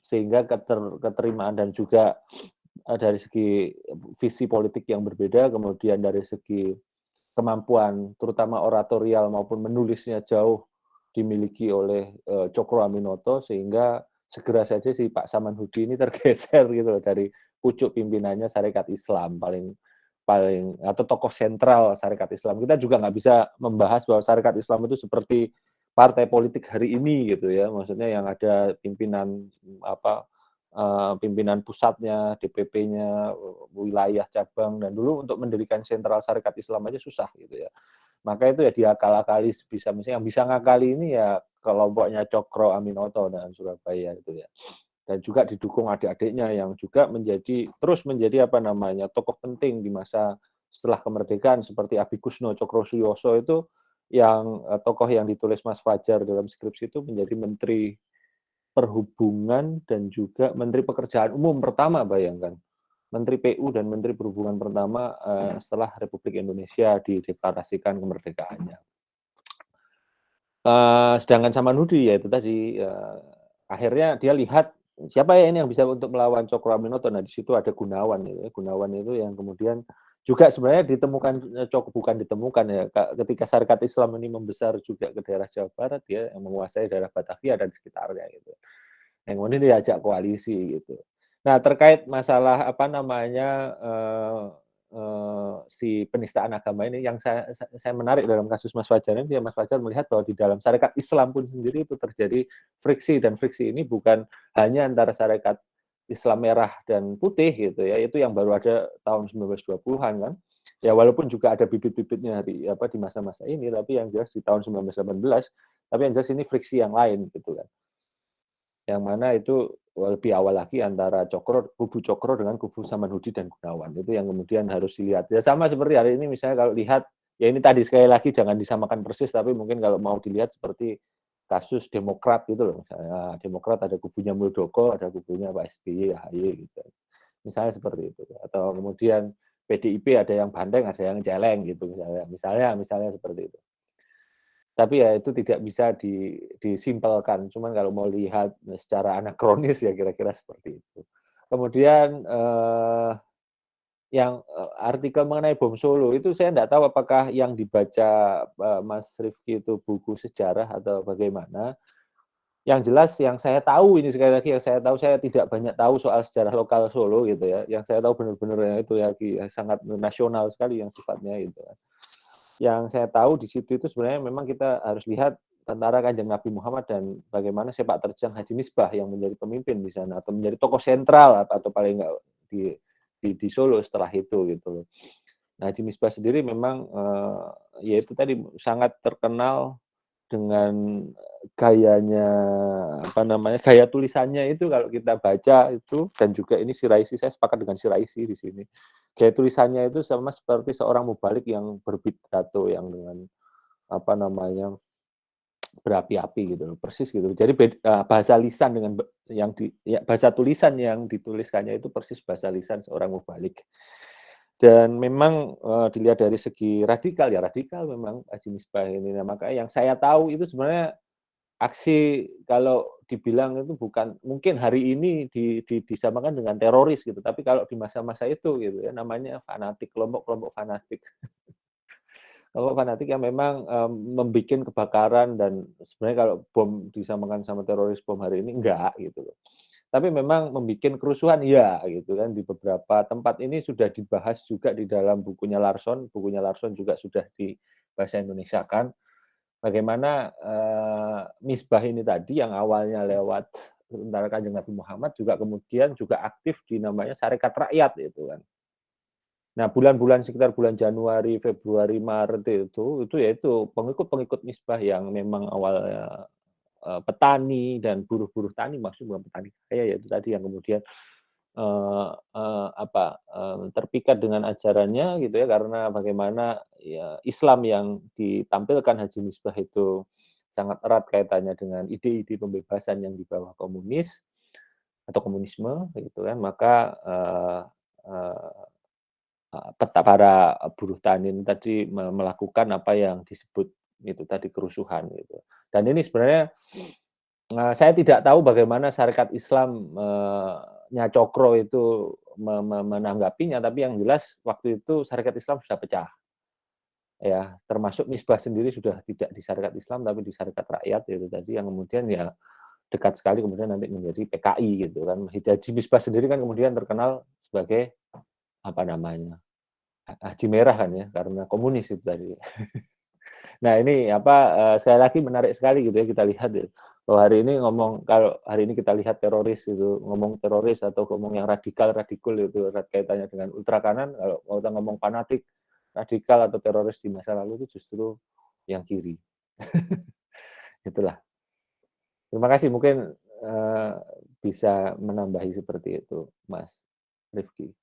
sehingga keterimaan dan juga dari segi visi politik yang berbeda, kemudian dari segi kemampuan terutama oratorial maupun menulisnya jauh dimiliki oleh Cokro Aminoto, sehingga segera saja si Pak Samanhudi ini tergeser gitu loh dari pucuk pimpinannya Syarikat Islam paling atau tokoh sentral Syarikat Islam. Kita juga nggak bisa membahas bahwa Syarikat Islam itu seperti partai politik hari ini gitu ya, maksudnya yang ada pimpinan pimpinan pusatnya, DPP-nya, wilayah cabang, dan dulu untuk mendirikan sentral Syarikat Islam aja susah gitu ya. Maka itu ya diakal-akali sebisa misalnya, yang bisa ngakali ini ya kelompoknya Cokro Aminoto dan Surabaya itu ya. Dan juga didukung adik-adiknya yang juga terus menjadi tokoh penting di masa setelah kemerdekaan seperti Abi Kusno Cokro Suyoso itu yang tokoh yang ditulis Mas Fajar dalam skripsi itu menjadi Menteri Perhubungan dan juga Menteri Pekerjaan Umum pertama, bayangkan. Menteri PU dan Menteri Perhubungan pertama setelah Republik Indonesia dideklarasikan kemerdekaannya. Sedangkan Samanhudi ya itu tadi akhirnya dia lihat siapa ya ini yang bisa untuk melawan Cokro Aminoto. Nah di situ ada Gunawan gitu ya. Gunawan itu yang kemudian juga sebenarnya bukan ditemukan ya, ketika Syarikat Islam ini membesar juga ke daerah Jawa Barat, dia yang menguasai daerah Batavia dan sekitarnya gitu. Yang kemudian diajak koalisi gitu. Nah terkait masalah si penistaan agama ini, yang saya menarik dalam kasus Mas Fajar ini, Mas Fajar melihat bahwa di dalam Syarikat Islam pun sendiri itu terjadi friksi, dan friksi ini bukan hanya antara Syarikat Islam merah dan putih gitu ya, itu yang baru ada tahun 1920-an kan. Ya walaupun juga ada bibit-bibitnya di masa-masa ini, tapi yang jelas di tahun 1918, tapi yang jelas ini friksi yang lain gitu kan. Yang mana itu lebih awal lagi antara kubu Cokro dengan kubu Samanhudi dan Gunawan. Itu yang kemudian harus dilihat. Ya sama seperti hari ini misalnya kalau lihat Ya ini tadi sekali lagi jangan disamakan persis, tapi mungkin kalau mau dilihat seperti kasus Demokrat gitu loh, misalnya Demokrat ada kubunya Muldoko, ada kubunya Pak SBY, AHY gitu. Misalnya seperti itu. Atau kemudian PDIP ada yang banteng, ada yang celeng gitu misalnya seperti itu. Tapi ya itu tidak bisa disimpelkan. Cuman kalau mau lihat secara anakronis ya kira-kira seperti itu. Kemudian yang artikel mengenai bom Solo itu saya tidak tahu apakah yang dibaca Mas Rifki itu buku sejarah atau bagaimana. Yang jelas yang saya tahu ini sekali lagi yang saya tahu, saya tidak banyak tahu soal sejarah lokal Solo gitu ya. Yang saya tahu benar-benar itu ya sangat nasional sekali yang sifatnya itu. Yang saya tahu di situ itu sebenarnya memang kita harus lihat tentara Kanjeng Nabi Muhammad dan bagaimana sepak terjang Haji Misbah yang menjadi pemimpin di sana atau menjadi tokoh sentral atau paling enggak di Solo setelah itu gitu loh. Nah, Haji Misbah sendiri memang ya itu tadi sangat terkenal dengan gayanya gaya tulisannya itu kalau kita baca itu, dan juga ini Siraisi, saya sepakat dengan Siraisi di sini. Gaya tulisannya itu sama seperti seorang mubalik yang berpidato yang dengan berapi-api gitu loh, persis gitu. Jadi bahasa lisan dengan bahasa tulisan yang dituliskannya itu persis bahasa lisan seorang mubalik. Dan memang dilihat dari segi radikal memang Haji Misbah ini. Nah, makanya yang saya tahu itu sebenarnya aksi kalau dibilang itu bukan mungkin hari ini disamakan dengan teroris gitu, tapi kalau di masa-masa itu gitu ya namanya fanatik, kelompok-kelompok fanatik. Kelompok fanatik yang memang membuat kebakaran, dan sebenarnya kalau bom disamakan sama teroris bom hari ini enggak gitu loh. Tapi memang membuat kerusuhan ya gitu kan, di beberapa tempat ini sudah dibahas juga di dalam bukunya Larson juga sudah di bahasa Indonesia kan. Bagaimana Misbah ini tadi yang awalnya lewat tentara Kanjeng Nabi Muhammad juga kemudian juga aktif di namanya Sarekat Rakyat itu kan. Nah, bulan-bulan sekitar bulan Januari, Februari, Maret itu yaitu pengikut-pengikut Misbah yang memang awalnya petani dan buruh-buruh tani, maksudnya bukan petani kaya, yaitu tadi yang kemudian terpikat dengan ajarannya gitu ya, karena bagaimana ya Islam yang ditampilkan Haji Misbah itu sangat erat kaitannya dengan ide-ide pembebasan yang di bawah komunis atau komunisme gitu kan, maka para buruh tani tadi melakukan apa yang disebut itu tadi kerusuhan gitu. Dan ini sebenarnya saya tidak tahu bagaimana Sarekat Islam Nya Cokro itu menanggapinya, tapi yang jelas waktu itu Sarekat Islam sudah pecah. Ya, termasuk Misbah sendiri sudah tidak di Sarekat Islam tapi di Sarekat Rakyat itu tadi, yang kemudian ya dekat sekali kemudian nanti menjadi PKI gitu kan. Haji Misbah sendiri kan kemudian terkenal sebagai Haji Merah kan ya, karena komunis itu tadi. Nah ini sekali lagi menarik sekali gitu ya kita lihat ya. Kalau hari ini kita lihat teroris itu, ngomong teroris atau ngomong yang radikal itu kaitannya dengan ultra kanan. Kalau kita ngomong fanatik, radikal atau teroris di masa lalu itu justru yang kiri. Itulah. Terima kasih, mungkin bisa menambahi seperti itu, Mas Rifki.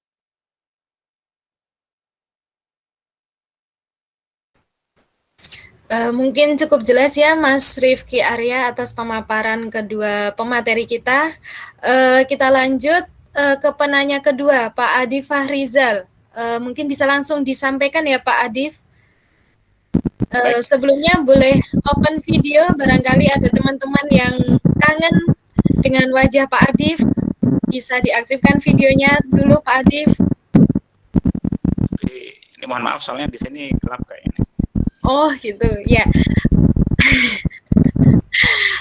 Mungkin cukup jelas ya Mas Rifki Arya atas pemaparan kedua pemateri kita. Kita lanjut ke penanya kedua, Pak Adif Fahrizal. Mungkin bisa langsung disampaikan ya Pak Adif. Sebelumnya boleh open video, barangkali ada teman-teman yang kangen dengan wajah Pak Adif. Bisa diaktifkan videonya dulu Pak Adif. Ini mohon maaf soalnya di sini gelap kayaknya. Oh gitu, ya.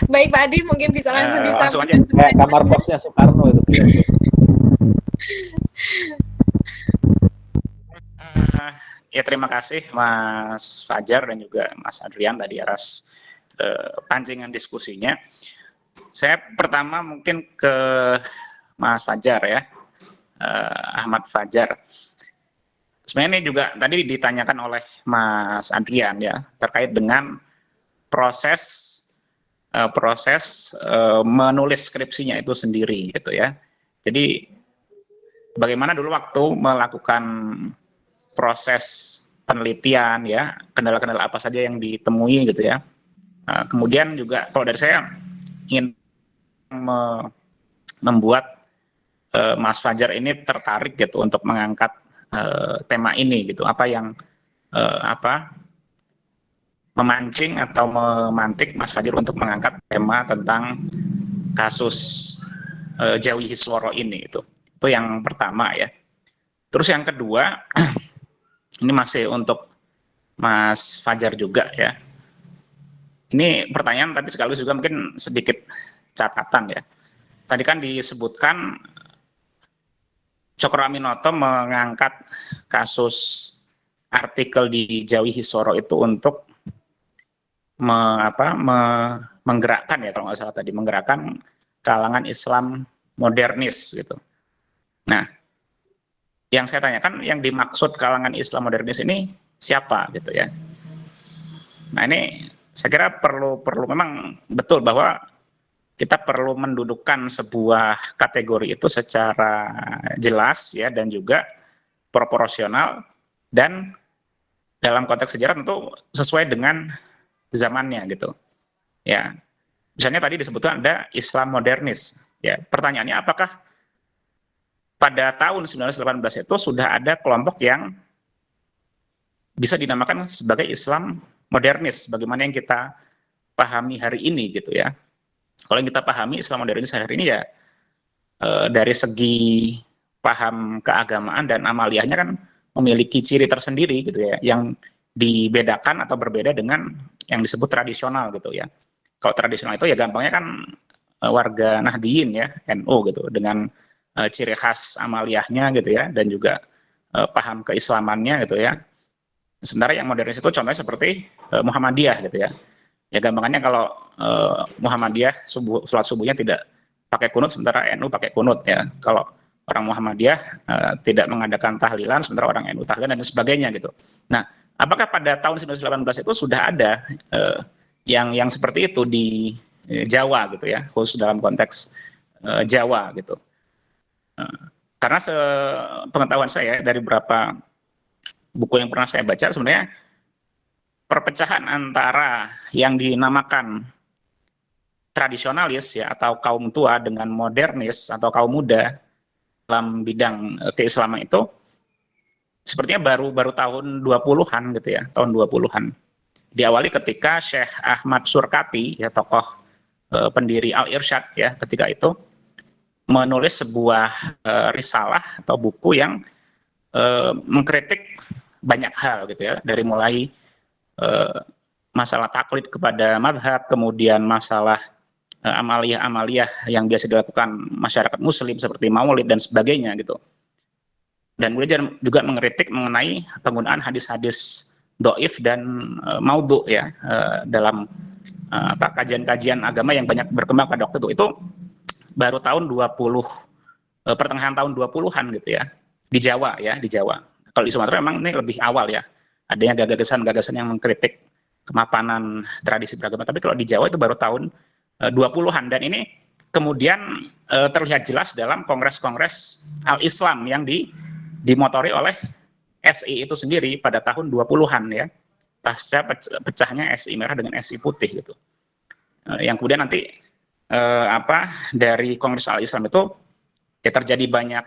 Baik Pak Adif, mungkin bisa langsung disampaikan. Kayak kamar kosnya Soekarno itu. Ya terima kasih Mas Fajar dan juga Mas Adrian tadi atas pancingan diskusinya. Saya pertama mungkin ke Mas Fajar ya, Ahmad Fajar. Sebenarnya ini juga tadi ditanyakan oleh Mas Adrian ya, terkait dengan proses menulis skripsinya itu sendiri gitu ya. Jadi bagaimana dulu waktu melakukan proses penelitian ya, kendala-kendala apa saja yang ditemui gitu ya. Kemudian juga kalau dari saya ingin membuat Mas Fajar ini tertarik gitu untuk mengangkat tema ini gitu, apa yang memancing atau memantik Mas Fajar untuk mengangkat tema tentang kasus Jawi Hisworo ini itu yang pertama ya. Terus yang kedua ini masih untuk Mas Fajar juga ya. Ini pertanyaan tapi sekaligus juga mungkin sedikit catatan ya. Tadi kan disebutkan Cokro Aminoto mengangkat kasus artikel di Jawi Hisworo itu untuk menggerakkan ya, kalau nggak salah tadi, menggerakkan kalangan Islam modernis gitu. Nah, yang saya tanyakan, yang dimaksud kalangan Islam modernis ini siapa gitu ya? Nah ini saya kira perlu memang betul bahwa kita perlu mendudukkan sebuah kategori itu secara jelas ya, dan juga proporsional, dan dalam konteks sejarah tentu sesuai dengan zamannya gitu ya. Misalnya tadi disebutkan ada Islam modernis ya, pertanyaannya apakah pada tahun 1918 itu sudah ada kelompok yang bisa dinamakan sebagai Islam modernis bagaimana yang kita pahami hari ini gitu ya. Kalau yang kita pahami Islam modernis hari ini ya dari segi paham keagamaan dan amaliyahnya kan memiliki ciri tersendiri gitu ya, yang dibedakan atau berbeda dengan yang disebut tradisional gitu ya. Kalau tradisional itu ya gampangnya kan warga Nahdliyin ya, NU gitu, dengan ciri khas amaliyahnya gitu ya, dan juga paham keislamannya gitu ya. Sementara yang modernis itu contohnya seperti Muhammadiyah gitu ya. Ya gampangannya kalau Muhammadiyah sholat subuhnya tidak pakai kunut, sementara NU pakai kunut ya. Kalau orang Muhammadiyah tidak mengadakan tahlilan, sementara orang NU tahlilan dan sebagainya gitu. Nah, apakah pada tahun 1918 itu sudah ada yang seperti itu di Jawa gitu ya, khusus dalam konteks Jawa gitu? Karena sepengetahuan saya dari beberapa buku yang pernah saya baca, sebenarnya perpecahan antara yang dinamakan tradisionalis ya atau kaum tua dengan modernis atau kaum muda dalam bidang keislaman itu sepertinya baru tahun 20-an gitu ya, tahun 20-an. Diawali ketika Syekh Ahmad Surkati ya, tokoh pendiri Al-Irsyad ya, ketika itu menulis sebuah risalah atau buku yang mengkritik banyak hal gitu ya, dari mulai masalah taklid kepada madhab, kemudian masalah amaliyah-amaliyah yang biasa dilakukan masyarakat muslim seperti maulid dan sebagainya gitu. Dan kemudian juga mengkritik mengenai penggunaan hadis-hadis doif dan maudhu ya dalam kajian-kajian agama yang banyak berkembang pada waktu itu baru tahun 20 pertengahan tahun 20-an gitu ya, di Jawa ya, di Jawa. Kalau di Sumatera memang ini lebih awal ya, adanya gagasan-gagasan yang mengkritik kemapanan tradisi beragama, tapi kalau di Jawa itu baru tahun 20-an, dan ini kemudian terlihat jelas dalam kongres-kongres Al-Islam yang dimotori oleh SI itu sendiri pada tahun 20-an ya, pasca pecahnya SI merah dengan SI putih gitu. Yang kemudian nanti dari Kongres Al-Islam itu ya terjadi banyak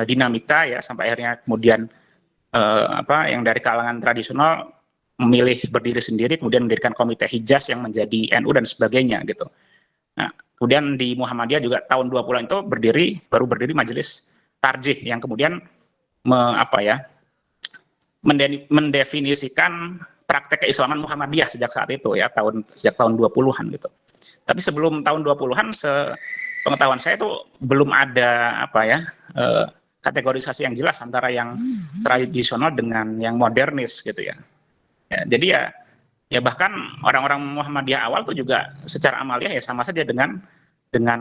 dinamika ya, sampai akhirnya kemudian yang dari kalangan tradisional memilih berdiri sendiri, kemudian mendirikan komite Hijaz yang menjadi NU dan sebagainya gitu. Nah, kemudian di Muhammadiyah juga tahun 20-an itu baru berdiri Majelis Tarjih yang kemudian mendefinisikan praktek keislaman Muhammadiyah sejak saat itu ya, sejak tahun 20-an gitu. Tapi sebelum tahun 20-an sepengetahuan saya itu belum ada kategorisasi yang jelas antara yang tradisional dengan yang modernis gitu ya. Jadi ya bahkan orang-orang Muhammadiyah awal tuh juga secara amaliyah ya sama saja dengan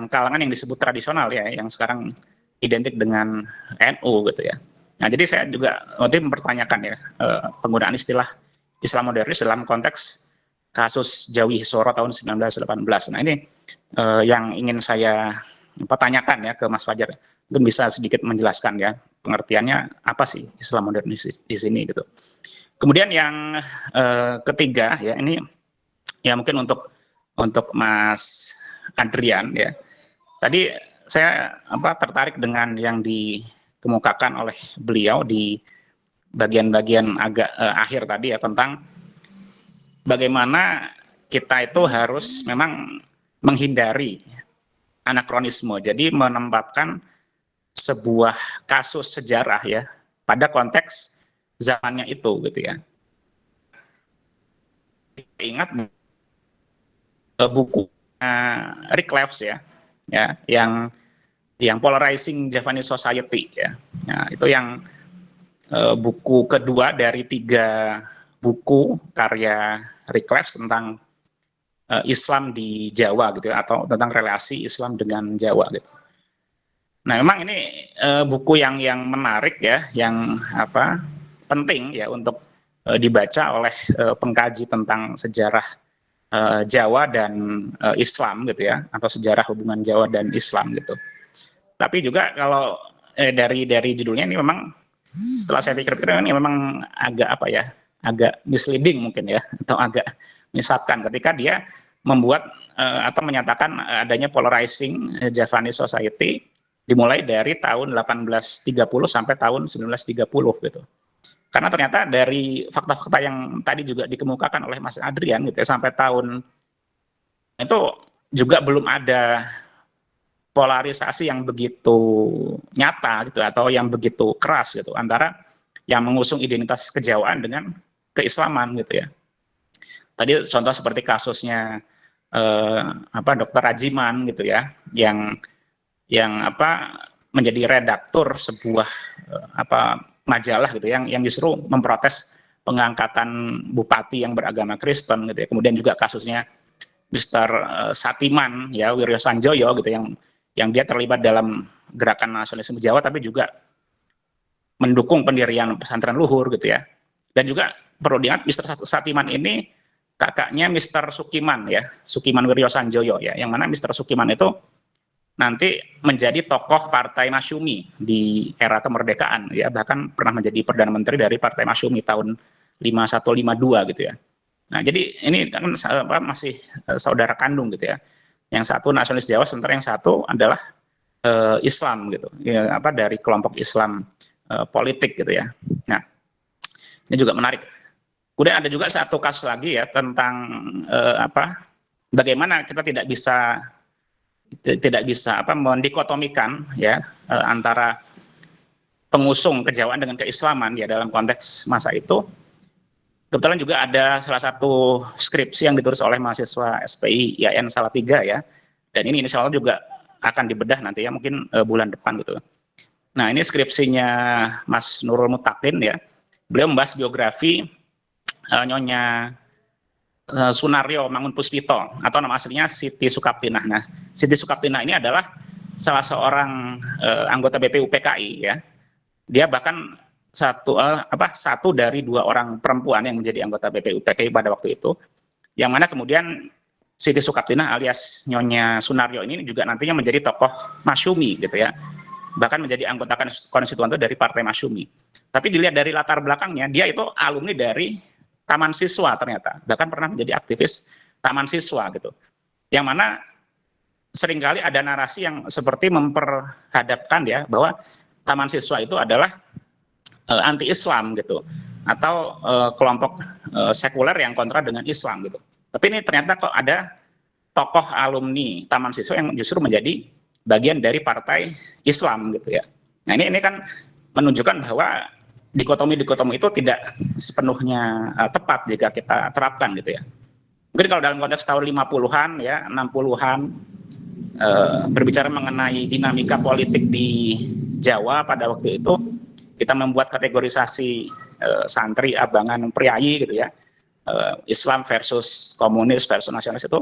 kalangan yang disebut tradisional ya, yang sekarang identik dengan NU gitu ya. Nah, jadi saya juga mempertanyakan ya penggunaan istilah Islam modernis dalam konteks kasus Jawi Hisworo tahun 1918. Nah, ini yang ingin saya tanyakan ya ke Mas Fajar. Mungkin bisa sedikit menjelaskan ya pengertiannya apa sih Islam modernis di sini gitu. Kemudian yang ketiga ya, ini ya mungkin untuk Mas Adrian ya. Tadi saya tertarik dengan yang dikemukakan oleh beliau di bagian-bagian agak akhir tadi ya, tentang bagaimana kita itu harus memang menghindari anakronisme. Jadi menempatkan sebuah kasus sejarah ya pada konteks zamannya itu gitu ya. Ingat buku Rick Leves ya yang Polarizing Japanese Society ya. Nah, itu yang buku kedua dari 3 buku karya Rick Leves tentang Islam di Jawa gitu ya, atau tentang relasi Islam dengan Jawa gitu. Nah, memang ini buku yang menarik ya, yang penting ya untuk dibaca oleh pengkaji tentang sejarah Jawa dan Islam gitu ya, atau sejarah hubungan Jawa dan Islam gitu. Tapi juga kalau dari judulnya ini memang setelah saya pikir-pikir ini memang agak agak misleading mungkin ya, atau agak menyesatkan ketika dia membuat atau menyatakan adanya polarizing Japanese society dimulai dari tahun 1830 sampai tahun 1930 gitu. Karena ternyata dari fakta-fakta yang tadi juga dikemukakan oleh Mas Adrian gitu ya, sampai tahun itu juga belum ada polarisasi yang begitu nyata gitu, atau yang begitu keras gitu, antara yang mengusung identitas kejawaan dengan keislaman gitu ya. Tadi contoh seperti kasusnya Dr. Rajiman gitu ya, yang menjadi redaktur sebuah majalah gitu yang justru memprotes pengangkatan bupati yang beragama Kristen gitu ya. Kemudian juga kasusnya Mr. Satiman ya, Wiryo Sanjoyo gitu, yang dia terlibat dalam gerakan nasionalisme Jawa tapi juga mendukung pendirian pesantren Luhur gitu ya. Dan juga perlu diingat Mr. Satiman ini kakaknya Mr. Sukiman ya, Sukiman Wiryo Sanjoyo ya, yang mana Mr. Sukiman itu nanti menjadi tokoh Partai Masyumi di era kemerdekaan ya, bahkan pernah menjadi Perdana Menteri dari Partai Masyumi tahun 51-52 gitu ya. Nah, jadi ini kan masih saudara kandung gitu ya. Yang satu nasionalis Jawa, sementara yang satu adalah Islam gitu. Ya, dari kelompok Islam politik gitu ya. Nah, ini juga menarik. Kemudian ada juga satu kasus lagi ya tentang bagaimana kita tidak bisa mendikotomikan ya antara pengusung kejawaan dengan keislaman ya dalam konteks masa itu. Kebetulan juga ada salah satu skripsi yang ditulis oleh mahasiswa SPI IAIN Salatiga ya, dan ini insya Allah juga akan dibedah nanti ya, mungkin bulan depan gitu. Nah, ini skripsinya Mas Nurul Mutakin ya, beliau membahas biografi Nyonya Sunario Mangunpuspito, atau nama aslinya Siti Sukaptinah. Nah, Siti Sukaptinah ini adalah salah seorang anggota BPU PKI ya. Dia bahkan satu dari 2 orang perempuan yang menjadi anggota BPU PKI pada waktu itu, yang mana kemudian Siti Sukaptinah alias Nyonya Sunario ini juga nantinya menjadi tokoh Masyumi gitu ya, bahkan menjadi anggota konstituante dari Partai Masyumi. Tapi dilihat dari latar belakangnya, dia itu alumni dari Taman Siswa ternyata, bahkan pernah menjadi aktivis Taman Siswa gitu, yang mana seringkali ada narasi yang seperti memperhadapkan ya bahwa Taman Siswa itu adalah anti-Islam gitu, atau kelompok sekuler yang kontra dengan Islam gitu. Tapi ini ternyata kok ada tokoh alumni Taman Siswa yang justru menjadi bagian dari partai Islam gitu ya. Nah, ini kan menunjukkan bahwa dikotomi itu tidak sepenuhnya tepat jika kita terapkan gitu ya. Mungkin kalau dalam konteks tahun 50-an ya, 60-an berbicara mengenai dinamika politik di Jawa pada waktu itu, kita membuat kategorisasi santri, abangan, priayi gitu ya, Islam versus komunis versus nasionalis itu,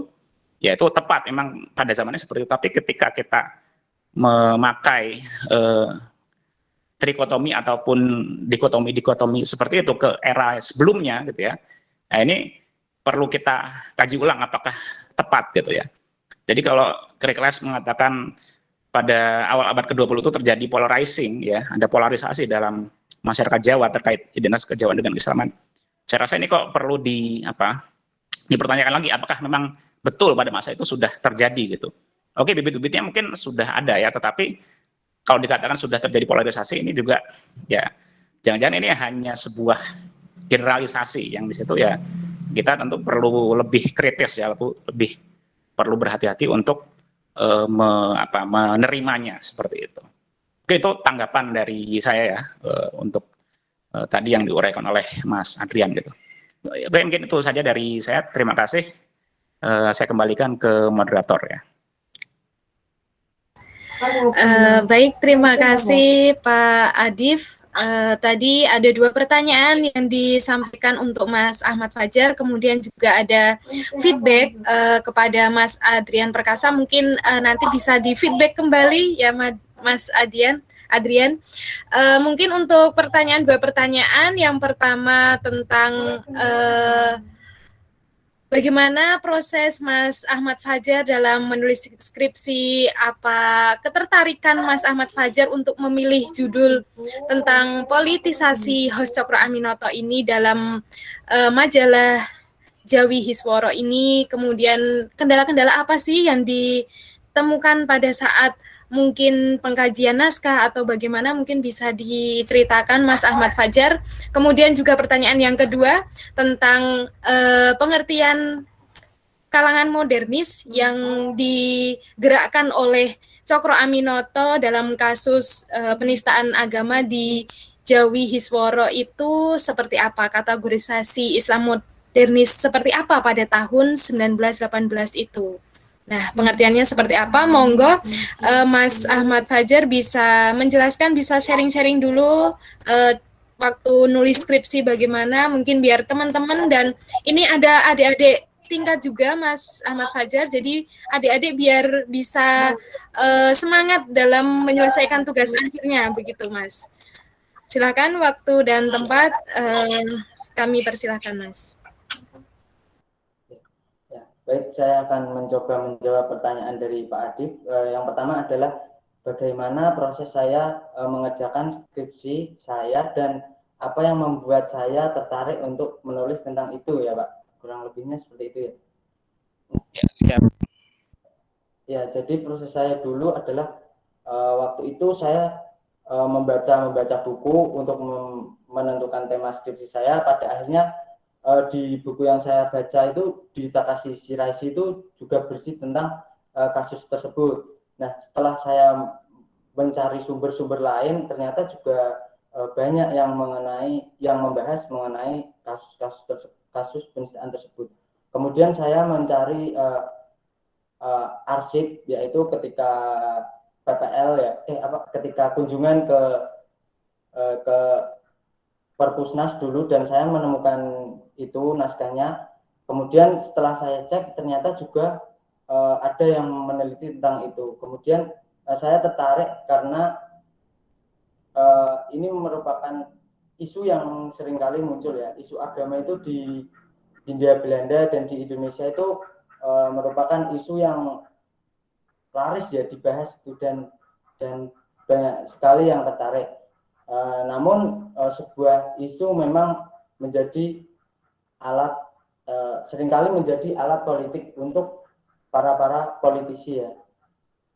ya itu tepat memang pada zamannya seperti itu. Tapi ketika kita memakai trikotomi ataupun dikotomi seperti itu ke era sebelumnya gitu ya, nah ini perlu kita kaji ulang apakah tepat gitu ya. Jadi kalau Rick Leves mengatakan pada awal abad ke-20 itu terjadi polarizing, ya, ada polarisasi dalam masyarakat Jawa terkait identitas kejawaan dengan Keislaman. Saya rasa ini kok perlu dipertanyakan lagi, apakah memang betul pada masa itu sudah terjadi gitu. Oke, bibit-bibitnya mungkin sudah ada ya, tetapi kalau dikatakan sudah terjadi polarisasi, ini juga ya jangan-jangan ini hanya sebuah generalisasi yang di situ ya kita tentu perlu lebih kritis ya, lebih perlu berhati-hati untuk menerimanya seperti itu. Oke, itu tanggapan dari saya ya untuk tadi yang diuraikan oleh Mas Adrian gitu. Oke, mungkin itu saja dari saya. Terima kasih. Saya kembalikan ke moderator ya. Baik, terima kasih Pak Adif. Tadi ada 2 pertanyaan yang disampaikan untuk Mas Ahmad Fajar, kemudian juga ada feedback kepada Mas Adrian Perkasa. Mungkin nanti bisa di feedback kembali ya Mas Adrian. Mungkin untuk 2 pertanyaan. Yang pertama tentang bagaimana proses Mas Ahmad Fajar dalam menulis skripsi, apa ketertarikan Mas Ahmad Fajar untuk memilih judul tentang politisasi Hos Cokro Aminoto ini dalam majalah Jawi Hisworo ini, kemudian kendala-kendala apa sih yang ditemukan pada saat mungkin pengkajian naskah atau bagaimana, mungkin bisa diceritakan Mas Ahmad Fajar. Kemudian juga pertanyaan yang kedua tentang pengertian kalangan modernis yang digerakkan oleh Cokro Aminoto dalam kasus penistaan agama di Jawi Hisworo itu seperti apa, kategorisasi Islam modernis seperti apa pada tahun 1918 itu. Nah, pengertiannya seperti apa? Monggo Mas Ahmad Fajar bisa menjelaskan, bisa sharing-sharing dulu waktu nulis skripsi bagaimana, mungkin biar teman-teman, dan ini ada adik-adik tingkat juga Mas Ahmad Fajar, jadi adik-adik biar bisa semangat dalam menyelesaikan tugas akhirnya, begitu Mas. Silakan waktu dan tempat kami persilahkan Mas. Baik, saya akan mencoba menjawab pertanyaan dari Pak Adif. Yang pertama adalah bagaimana proses saya mengerjakan skripsi saya dan apa yang membuat saya tertarik untuk menulis tentang itu ya Pak. Kurang lebihnya seperti itu ya. Ya, jadi proses saya dulu adalah waktu itu saya membaca buku untuk menentukan tema skripsi saya. Pada akhirnya di buku yang saya baca itu di Takashi Shiraishi itu juga bersih tentang kasus tersebut. Nah, setelah saya mencari sumber-sumber lain, ternyata juga banyak yang membahas mengenai kasus penistaan tersebut. Kemudian saya mencari arsip, yaitu ketika PPL ya, ketika kunjungan ke Perpusnas dulu, dan saya menemukan itu naskahnya. Kemudian setelah saya cek, ternyata juga ada yang meneliti tentang itu. Kemudian saya tertarik karena ini merupakan isu yang seringkali muncul ya. Isu agama itu di Hindia Belanda dan di Indonesia itu merupakan isu yang laris ya dibahas itu, dan banyak sekali yang tertarik. Namun sebuah isu memang menjadi seringkali menjadi alat politik untuk para politisi ya.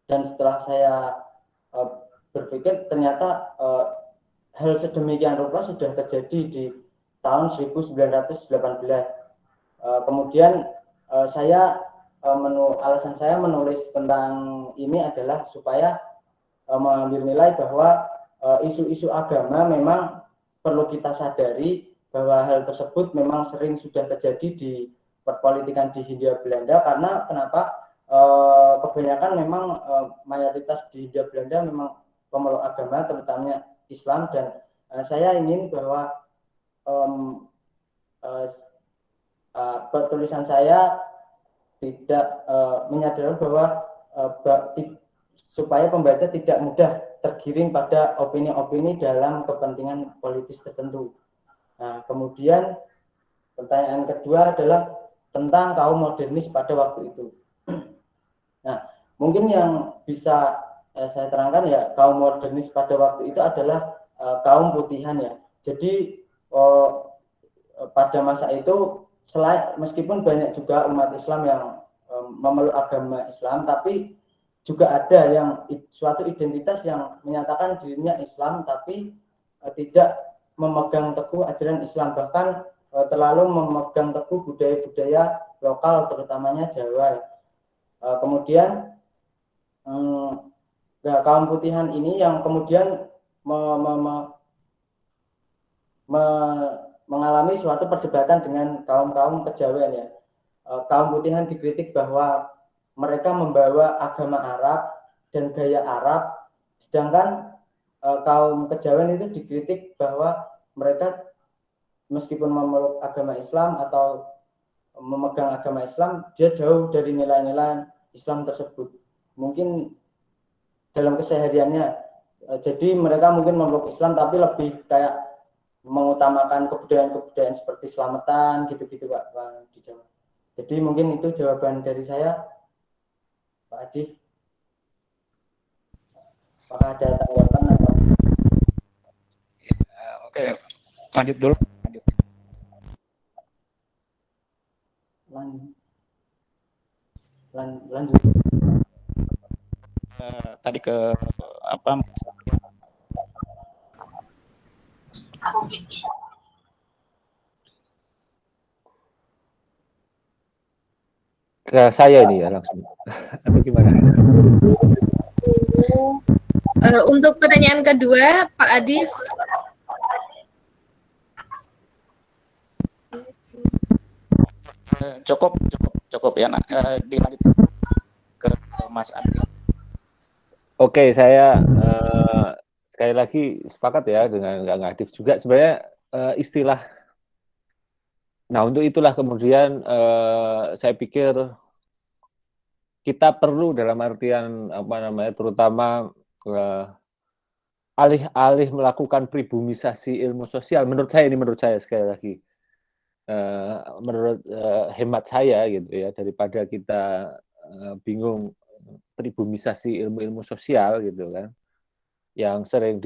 Dan setelah saya berpikir, ternyata hal sedemikian rupa sudah terjadi di tahun 1918. Kemudian alasan saya menulis tentang ini adalah supaya mengambil nilai bahwa isu-isu agama memang perlu kita sadari bahwa hal tersebut memang sering sudah terjadi di perpolitikan di Hindia Belanda. Karena kenapa? Kebanyakan memang mayoritas di Hindia Belanda memang pemeluk agama, terutama Islam, dan saya ingin bahwa tulisan saya tidak menyadari bahwa supaya pembaca tidak mudah tergiring pada opini-opini dalam kepentingan politis tertentu. Nah, kemudian pertanyaan kedua adalah tentang kaum modernis pada waktu itu. Nah, mungkin yang bisa saya terangkan ya, kaum modernis pada waktu itu adalah kaum putihan ya. Jadi pada masa itu meskipun banyak juga umat Islam yang memeluk agama Islam, tapi juga ada yang suatu identitas yang menyatakan dirinya Islam tapi tidak memegang teguh ajaran Islam, bahkan terlalu memegang teguh budaya-budaya lokal terutamanya Jawa. Kemudian kaum putihan ini yang kemudian mengalami suatu perdebatan dengan kaum-kaum kejawen ya. Kaum putihan dikritik bahwa mereka membawa agama Arab dan gaya Arab, sedangkan kaum kejawen itu dikritik bahwa mereka meskipun memeluk agama Islam atau memegang agama Islam, dia jauh dari nilai-nilai Islam tersebut. Mungkin dalam kesehariannya, jadi mereka mungkin memeluk Islam tapi lebih kayak mengutamakan kebudayaan-kebudayaan seperti selamatan gitu-gitu Pak di Jawa. Jadi mungkin itu jawaban dari saya, Pak Adif. Apakah ada tanggapan atau? Oke, lanjut dulu. Lanjut. Tadi ke apa? Ke saya ini ya langsung. Atau gimana? Untuk pertanyaan kedua, Pak Adif. Cukup ya. Dilanjut ke Mas Adrian. Oke, saya sekali lagi sepakat ya dengan Kang Adif juga sebenarnya istilah. Nah, untuk itulah kemudian saya pikir kita perlu dalam artian apa namanya, terutama alih-alih melakukan pribumisasi ilmu sosial. Menurut saya sekali lagi, menurut hemat saya gitu ya, daripada kita bingung pribumisasi ilmu-ilmu sosial gitu kan, yang sering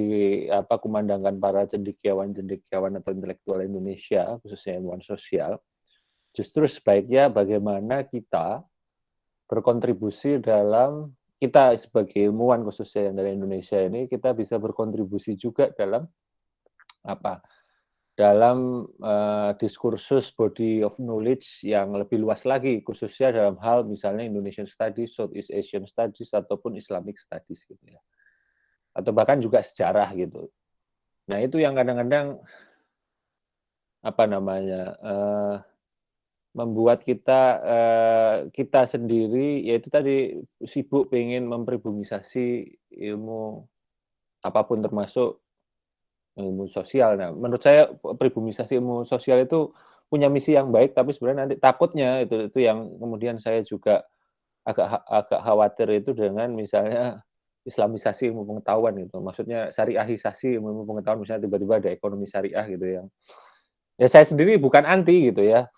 kumandangkan para cendekiawan atau intelektual Indonesia, khususnya ilmuwan sosial. Justru sebaiknya bagaimana kita berkontribusi dalam, kita sebagai ilmuwan khususnya yang dari Indonesia ini, kita bisa berkontribusi juga dalam diskursus body of knowledge yang lebih luas lagi, khususnya dalam hal misalnya Indonesian Studies, Southeast Asian Studies, ataupun Islamic Studies gitu ya. Atau bahkan juga sejarah gitu. Nah, itu yang kadang-kadang membuat kita sendiri, yaitu tadi sibuk pengen mempribumisasi ilmu apapun termasuk ilmu sosial. Nah, menurut saya pribumisasi ilmu sosial itu punya misi yang baik, tapi sebenarnya nanti takutnya itu yang kemudian saya juga agak khawatir itu dengan misalnya Islamisasi ilmu pengetahuan gitu. Maksudnya syariahisasi ilmu pengetahuan, misalnya tiba-tiba ada ekonomi syariah gitu yang ya saya sendiri bukan anti gitu ya.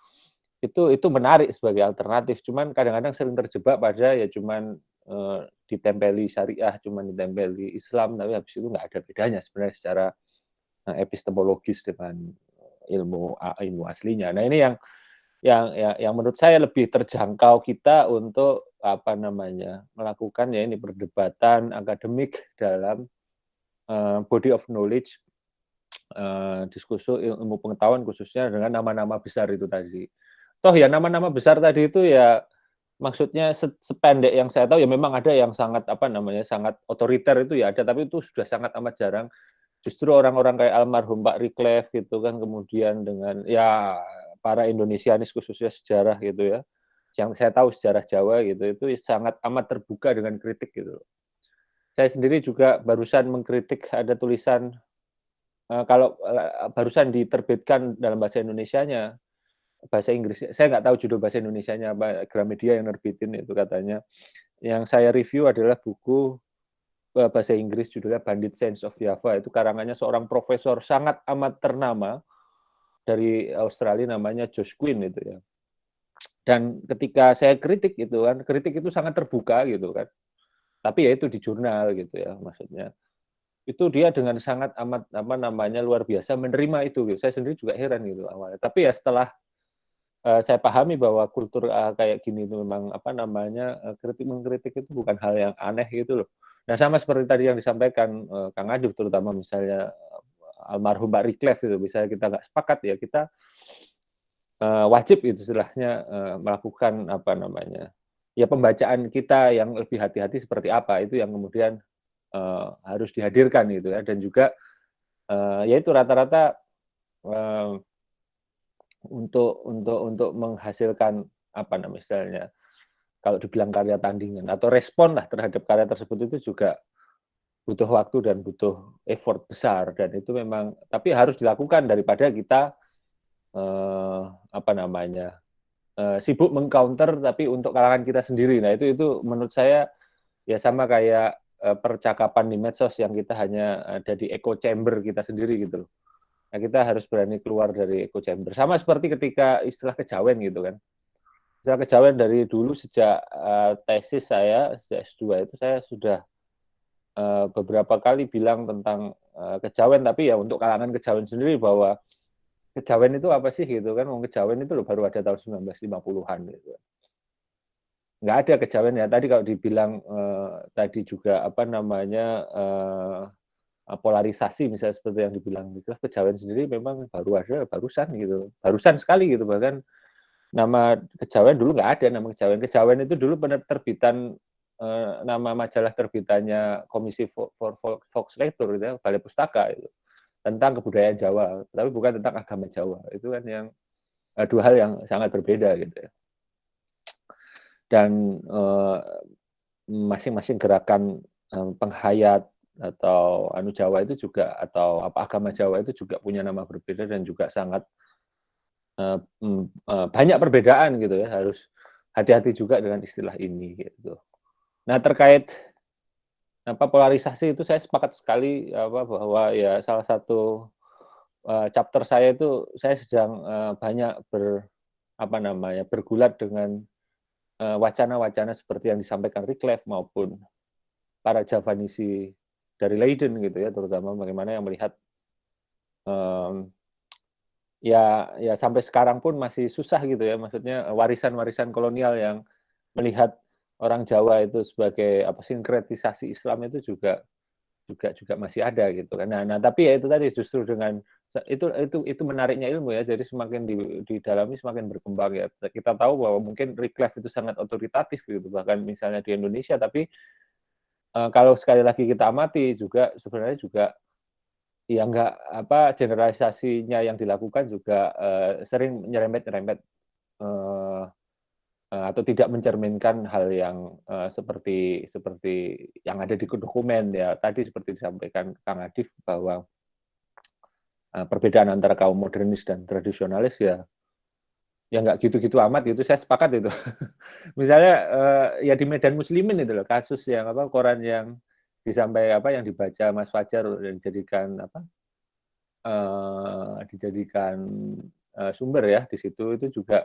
Itu menarik sebagai alternatif, cuman kadang-kadang sering terjebak pada ya cuman ditempeli syariah, cuman ditempeli Islam, tapi habis itu nggak ada bedanya sebenarnya secara epistemologis dengan ilmu aslinya. Nah, ini yang menurut saya lebih terjangkau kita untuk melakukan ya ini perdebatan akademik dalam body of knowledge, diskursus ilmu pengetahuan khususnya dengan nama-nama besar itu tadi. Toh ya nama-nama besar tadi itu ya maksudnya sependek yang saya tahu ya memang ada yang sangat sangat otoriter itu ya ada, tapi itu sudah sangat amat jarang. Justru orang-orang kayak almarhum Pak Riklef gitu kan, kemudian dengan ya para Indonesianis khususnya sejarah gitu ya, yang saya tahu sejarah Jawa gitu, itu sangat amat terbuka dengan kritik gitu. Saya sendiri juga barusan mengkritik ada tulisan, kalau barusan diterbitkan dalam bahasa Indonesianya, bahasa Inggris, saya nggak tahu judul bahasa Indonesianya apa, Gramedia yang nerbitin itu katanya. Yang saya review adalah buku bahasa Inggris judulnya Bandit Sands of Java, itu karangannya seorang profesor sangat amat ternama dari Australia namanya Josh Quinn itu ya. Dan ketika saya kritik itu kan, kritik itu sangat terbuka gitu kan. tapi ya itu di jurnal gitu ya, maksudnya. Itu dia dengan sangat amat luar biasa menerima itu gitu. Saya sendiri juga heran gitu awalnya. Tapi ya setelah saya pahami bahwa kultur kayak gini itu memang mengkritik itu bukan hal yang aneh gitu loh. Nah, sama seperti tadi yang disampaikan Kang Adib, terutama misalnya almarhum Pak Riklef itu, misalnya kita nggak sepakat ya kita wajib itu istilahnya melakukan ya pembacaan kita yang lebih hati-hati seperti apa, itu yang kemudian harus dihadirkan gitu ya. Dan juga ya itu rata-rata untuk menghasilkan misalnya kalau dibilang karya tandingan atau respon lah terhadap karya tersebut itu juga butuh waktu dan butuh effort besar, dan itu memang tapi harus dilakukan daripada kita sibuk mengcounter tapi untuk kalangan kita sendiri. Nah, itu menurut saya ya sama kayak percakapan di medsos yang kita hanya ada di echo chamber kita sendiri gitu loh. Nah, kita harus berani keluar dari echo chamber. Sama seperti ketika istilah kejawen gitu kan. Istilah kejawen dari dulu sejak tesis saya, sejak S2 itu saya sudah beberapa kali bilang tentang kejawen, tapi ya untuk kalangan kejawen sendiri bahwa kejawen itu apa sih gitu kan. Kejawen itu loh baru ada tahun 1950-an gitu. Nggak ada kejawen ya. Tadi kalau dibilang tadi juga polarisasi misalnya seperti yang dibilang itu, kejawen sendiri memang barusan gitu, barusan sekali gitu. Bahkan nama kejawen dulu nggak ada nama kejawen. Kejawen itu dulu penerbitan nama majalah terbitannya Komisi Volkslitteratur gitu ya, Balai Pustaka itu, tentang kebudayaan Jawa, tapi bukan tentang agama Jawa. Itu kan yang dua hal yang sangat berbeda gitu ya. Dan masing-masing gerakan penghayat atau Jawa itu juga, atau agama Jawa itu juga punya nama berbeda dan juga sangat banyak perbedaan gitu ya. Harus hati-hati juga dengan istilah ini gitu. Nah, terkait polarisasi itu saya sepakat sekali bahwa ya salah satu chapter saya itu saya sedang banyak bergulat dengan wacana-wacana seperti yang disampaikan Riklef maupun para Javanisi dari Leiden gitu ya, terutama bagaimana yang melihat ya sampai sekarang pun masih susah gitu ya, maksudnya warisan-warisan kolonial yang melihat orang Jawa itu sebagai sinkretisasi Islam itu juga masih ada gitu kan. Nah tapi ya itu tadi justru dengan itu menariknya ilmu ya, jadi semakin didalami semakin berkembang ya. Kita tahu bahwa mungkin Riklef itu sangat otoritatif gitu, bahkan misalnya di Indonesia, tapi kalau sekali lagi kita amati juga sebenarnya juga ya generalisasinya yang dilakukan juga sering nyerempet atau tidak mencerminkan hal yang seperti yang ada di dokumen ya. Tadi seperti disampaikan Kang Adif bahwa perbedaan antara kaum modernis dan tradisionalis ya nggak gitu-gitu amat gitu. Saya sepakat itu. Misalnya ya di Medan Muslimin itu loh, kasus yang koran yang yang dibaca Mas Fajar dan dijadikan sumber ya di situ, itu juga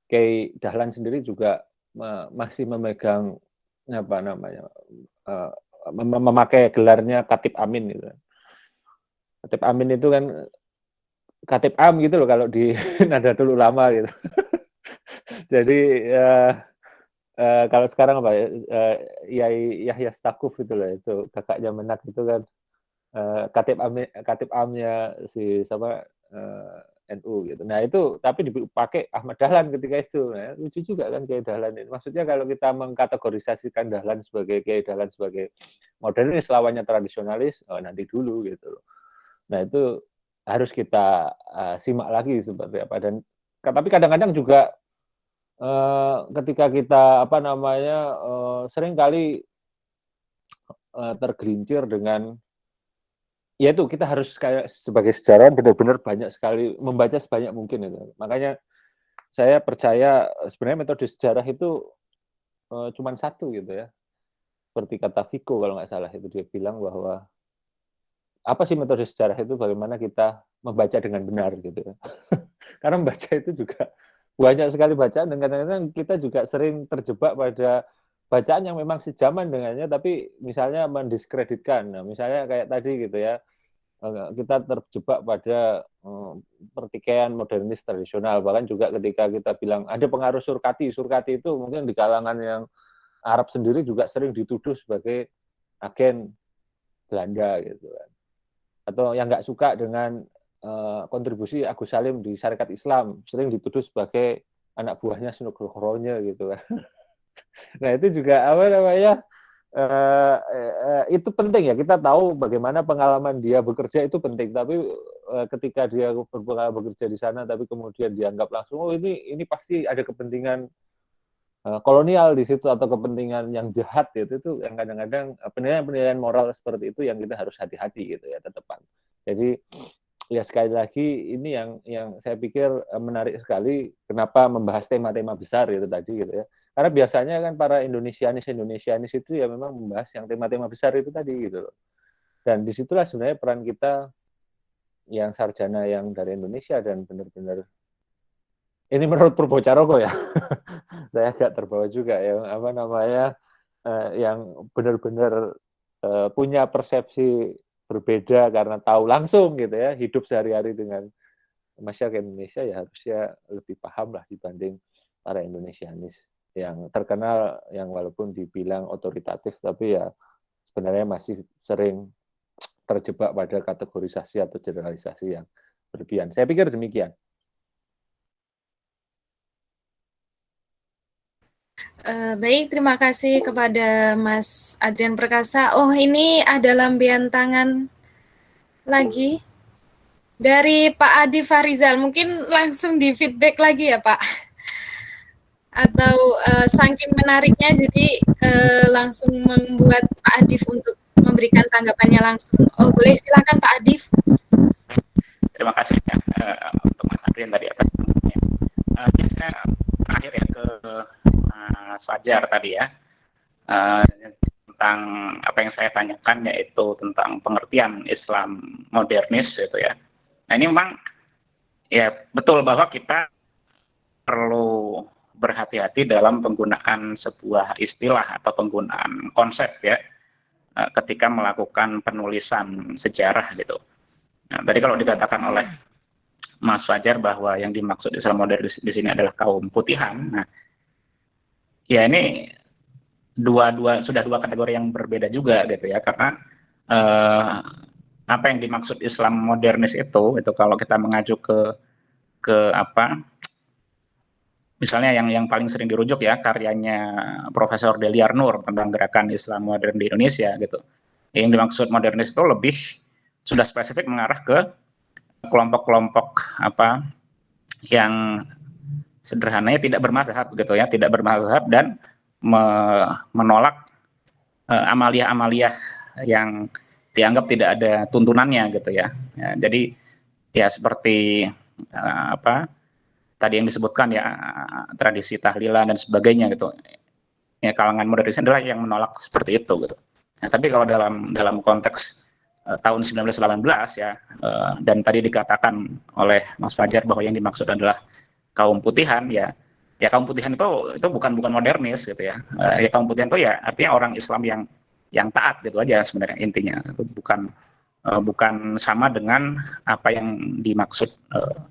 Kiai Dahlan sendiri juga masih memegang memakai gelarnya Khatib Amin gitu. Khatib Amin itu kan Khatib Am gitu loh kalau di Nahdlatul Ulama gitu. Jadi kalau sekarang Yai Yahya Stakuf itu loh, itu kakaknya Menak itu kan Khatib Amnya si NU gitu. Nah itu tapi dipakai Ahmad Dahlan ketika itu. Nah, lucu juga kan Kiai Dahlan ini. Maksudnya kalau kita mengkategorisasikan Dahlan sebagai Kiai Dahlan sebagai modernis lawannya tradisionalis, nanti dulu gitu loh. Nah itu harus kita simak lagi seperti apa. Dan tapi kadang-kadang juga ketika kita seringkali tergelincir dengan yaitu kita harus kayak sebagai sejarawan benar-benar banyak sekali membaca sebanyak mungkin itu. Makanya saya percaya sebenarnya metode sejarah itu cuma satu gitu ya. Seperti kata Vico kalau nggak salah, itu dia bilang bahwa apa sih metode sejarah itu, bagaimana kita membaca dengan benar gitu ya. Karena membaca itu juga banyak sekali bacaan, dan kadang-kadang kita juga sering terjebak pada bacaan yang memang sejaman dengannya, tapi misalnya mendiskreditkan. Nah, misalnya kayak tadi gitu ya, kita terjebak pada pertikaian modernis tradisional. Bahkan juga ketika kita bilang ada pengaruh Surkati itu mungkin di kalangan yang Arab sendiri juga sering dituduh sebagai agen Belanda gitu kan. Atau yang nggak suka dengan kontribusi Agus Salim di Syarikat Islam sering dituduh sebagai anak buahnya Sunan Nugroho gitu kan. Nah itu juga apa namanya, itu penting ya, kita tahu bagaimana pengalaman dia bekerja itu penting, tapi ketika dia berpengalaman bekerja di sana tapi kemudian dianggap langsung oh ini pasti ada kepentingan kolonial di situ atau kepentingan yang jahat gitu, itu yang kadang-kadang penilaian moral seperti itu yang kita harus hati-hati gitu ya tetepan. Jadi ya sekali lagi ini yang saya pikir menarik sekali kenapa membahas tema-tema besar gitu tadi gitu ya. Karena biasanya kan para Indonesianis itu ya memang membahas yang tema-tema besar itu tadi gitu loh. Dan disitulah sebenarnya peran kita yang sarjana yang dari Indonesia dan benar-benar ini menurut Purbo Caroko ya, saya agak terbawa juga ya apa namanya yang benar-benar punya persepsi berbeda karena tahu langsung gitu ya hidup sehari-hari dengan masyarakat Indonesia, ya harusnya lebih paham lah dibanding para Indonesianis yang terkenal, yang walaupun dibilang otoritatif tapi ya sebenarnya masih sering terjebak pada kategorisasi atau generalisasi yang berlebihan. Saya pikir demikian. Baik, terima kasih kepada Mas Adrian Perkasa. Oh, ini ada lampian tangan lagi dari Pak Adi Farizal. Mungkin langsung di feedback lagi ya, Pak? Atau saking menariknya, jadi langsung membuat Pak Adif untuk memberikan tanggapannya langsung. Oh, boleh, silakan Pak Adif. Terima kasih ya untuk Mas Adrian tadi atas pertanyaannya. Saya terakhir ya ke Mas Fajar tadi ya, tentang apa yang saya tanyakan yaitu tentang pengertian Islam modernis gitu ya. Nah ini memang ya betul bahwa kita perlu berhati-hati dalam penggunaan sebuah istilah atau penggunaan konsep ya ketika melakukan penulisan sejarah gitu. Nah, tadi kalau dikatakan oleh Mas Fajar bahwa yang dimaksud Islam modernis di sini adalah kaum putihan. Nah, ya ini sudah dua kategori yang berbeda juga gitu ya, karena apa yang dimaksud Islam modernis itu kalau kita mengacu ke apa, misalnya yang paling sering dirujuk ya karyanya Profesor Deliar Nur tentang gerakan Islam modern di Indonesia gitu. Yang dimaksud modernis itu lebih sudah spesifik mengarah ke kelompok-kelompok apa yang sederhananya tidak bermazhab gitu ya, tidak bermazhab dan menolak amalia-amalia yang dianggap tidak ada tuntunannya gitu ya. Jadi ya seperti apa tadi yang disebutkan ya tradisi tahlilan dan sebagainya gitu. Ya kalangan modernis adalah yang menolak seperti itu gitu. Nah, tapi kalau dalam konteks tahun 1918 ya dan tadi dikatakan oleh Mas Fajar bahwa yang dimaksud adalah kaum putihan ya kaum putihan itu bukan modernis gitu ya. Ya kaum putihan itu ya artinya orang Islam yang taat gitu aja sebenarnya intinya. Itu bukan sama dengan apa yang dimaksud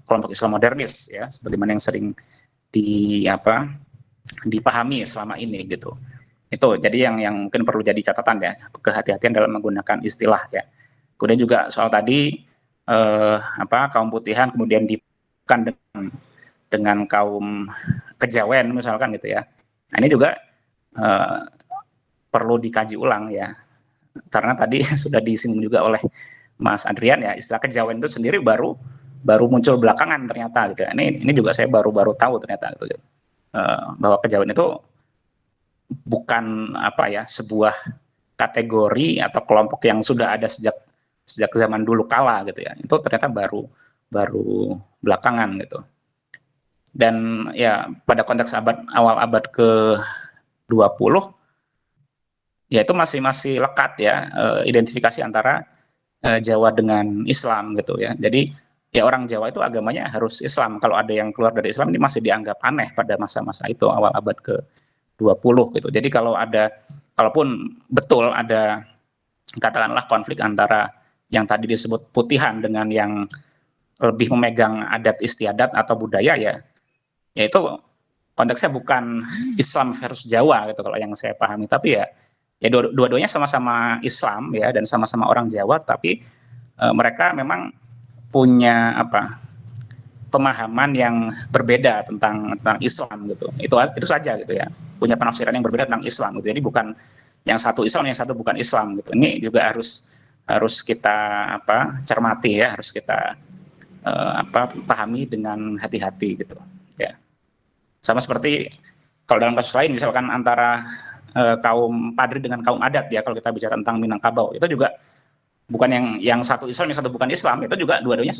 kelompok Islam modernis ya sebagaimana yang sering dipahami selama ini gitu. Itu jadi yang mungkin perlu jadi catatan ya, kehati-hatian dalam menggunakan istilah ya. Kemudian juga soal tadi kaum putihan kemudian bukan dengan kaum kejawen misalkan gitu ya. Nah, ini juga perlu dikaji ulang ya. Karena tadi sudah disinggung juga oleh Mas Adrian ya, istilah kejawen itu sendiri baru muncul belakangan ternyata gitu. Ini juga saya baru tahu ternyata gitu. Bahwa kejawen itu bukan sebuah kategori atau kelompok yang sudah ada sejak zaman dulu kala gitu ya. Itu ternyata baru belakangan gitu. Dan ya pada konteks awal abad ke-20 ya itu masih lekat ya identifikasi antara Jawa dengan Islam gitu ya. Jadi ya orang Jawa itu agamanya harus Islam. Kalau ada yang keluar dari Islam ini masih dianggap aneh pada masa-masa itu awal abad ke-20 20 gitu. Jadi kalaupun betul ada katakanlah konflik antara yang tadi disebut putihan dengan yang lebih memegang adat istiadat atau budaya ya itu konteksnya bukan Islam versus Jawa gitu kalau yang saya pahami, tapi ya dua-duanya sama-sama Islam ya dan sama-sama orang Jawa, tapi mereka memang punya pemahaman yang berbeda tentang Islam gitu. Itu saja gitu ya. Punya penafsiran yang berbeda tentang Islam gitu. Jadi bukan yang satu Islam, yang satu bukan Islam gitu. Ini juga harus kita cermati ya, harus kita pahami dengan hati-hati gitu ya. Sama seperti kalau dalam kasus lain misalkan antara kaum Padri dengan kaum adat ya, kalau kita bicara tentang Minangkabau itu juga bukan yang satu Islam, yang satu bukan Islam, itu juga dua-duanya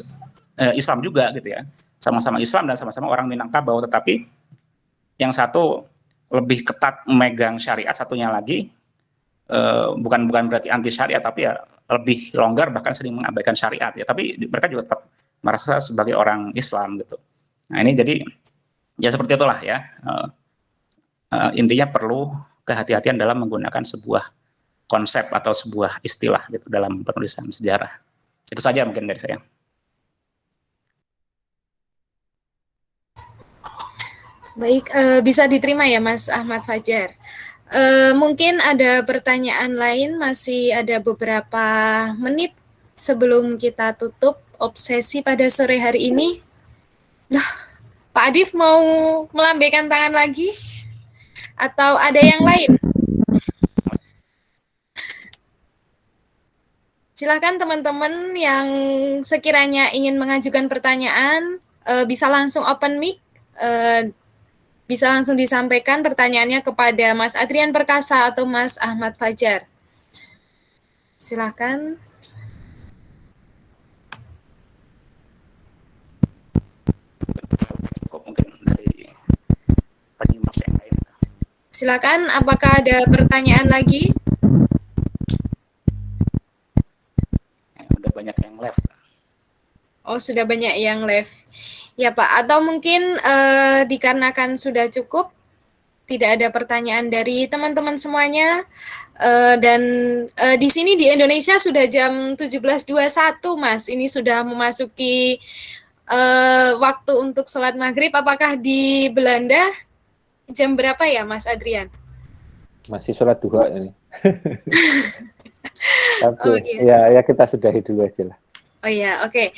Islam juga gitu ya, sama-sama Islam dan sama-sama orang Minangkabau, tetapi yang satu lebih ketat memegang syariat, satunya lagi bukan berarti anti syariat, tapi ya lebih longgar bahkan sering mengabaikan syariat ya, tapi mereka juga tetap merasa sebagai orang Islam gitu. Nah ini jadi ya seperti itulah ya, intinya perlu kehati-hatian dalam menggunakan sebuah konsep atau sebuah istilah gitu dalam penulisan sejarah. Itu saja mungkin dari saya. Baik, bisa diterima ya Mas Ahmad Fajar. Mungkin ada pertanyaan lain, masih ada beberapa menit sebelum kita tutup obsesi pada sore hari ini. Nah, Pak Adif mau melambaikan tangan lagi? Atau ada yang lain? Silakan teman-teman yang sekiranya ingin mengajukan pertanyaan, bisa langsung open mic, bisa langsung disampaikan pertanyaannya kepada Mas Adrian Perkasa atau Mas Ahmad Fajar. Silakan. Mungkin dari penyimak yang lain. Silakan, apakah ada pertanyaan lagi? Udah banyak yang left. Oh, sudah banyak yang left. Ya Pak, atau mungkin dikarenakan sudah cukup, tidak ada pertanyaan dari teman-teman semuanya, dan di sini di Indonesia sudah jam 17.21 Mas, ini sudah memasuki waktu untuk sholat maghrib. Apakah di Belanda jam berapa ya Mas Adrian? Masih sholat duha ini. Tapi ya kita sudahi dulu aja lah. Oh iya, oke.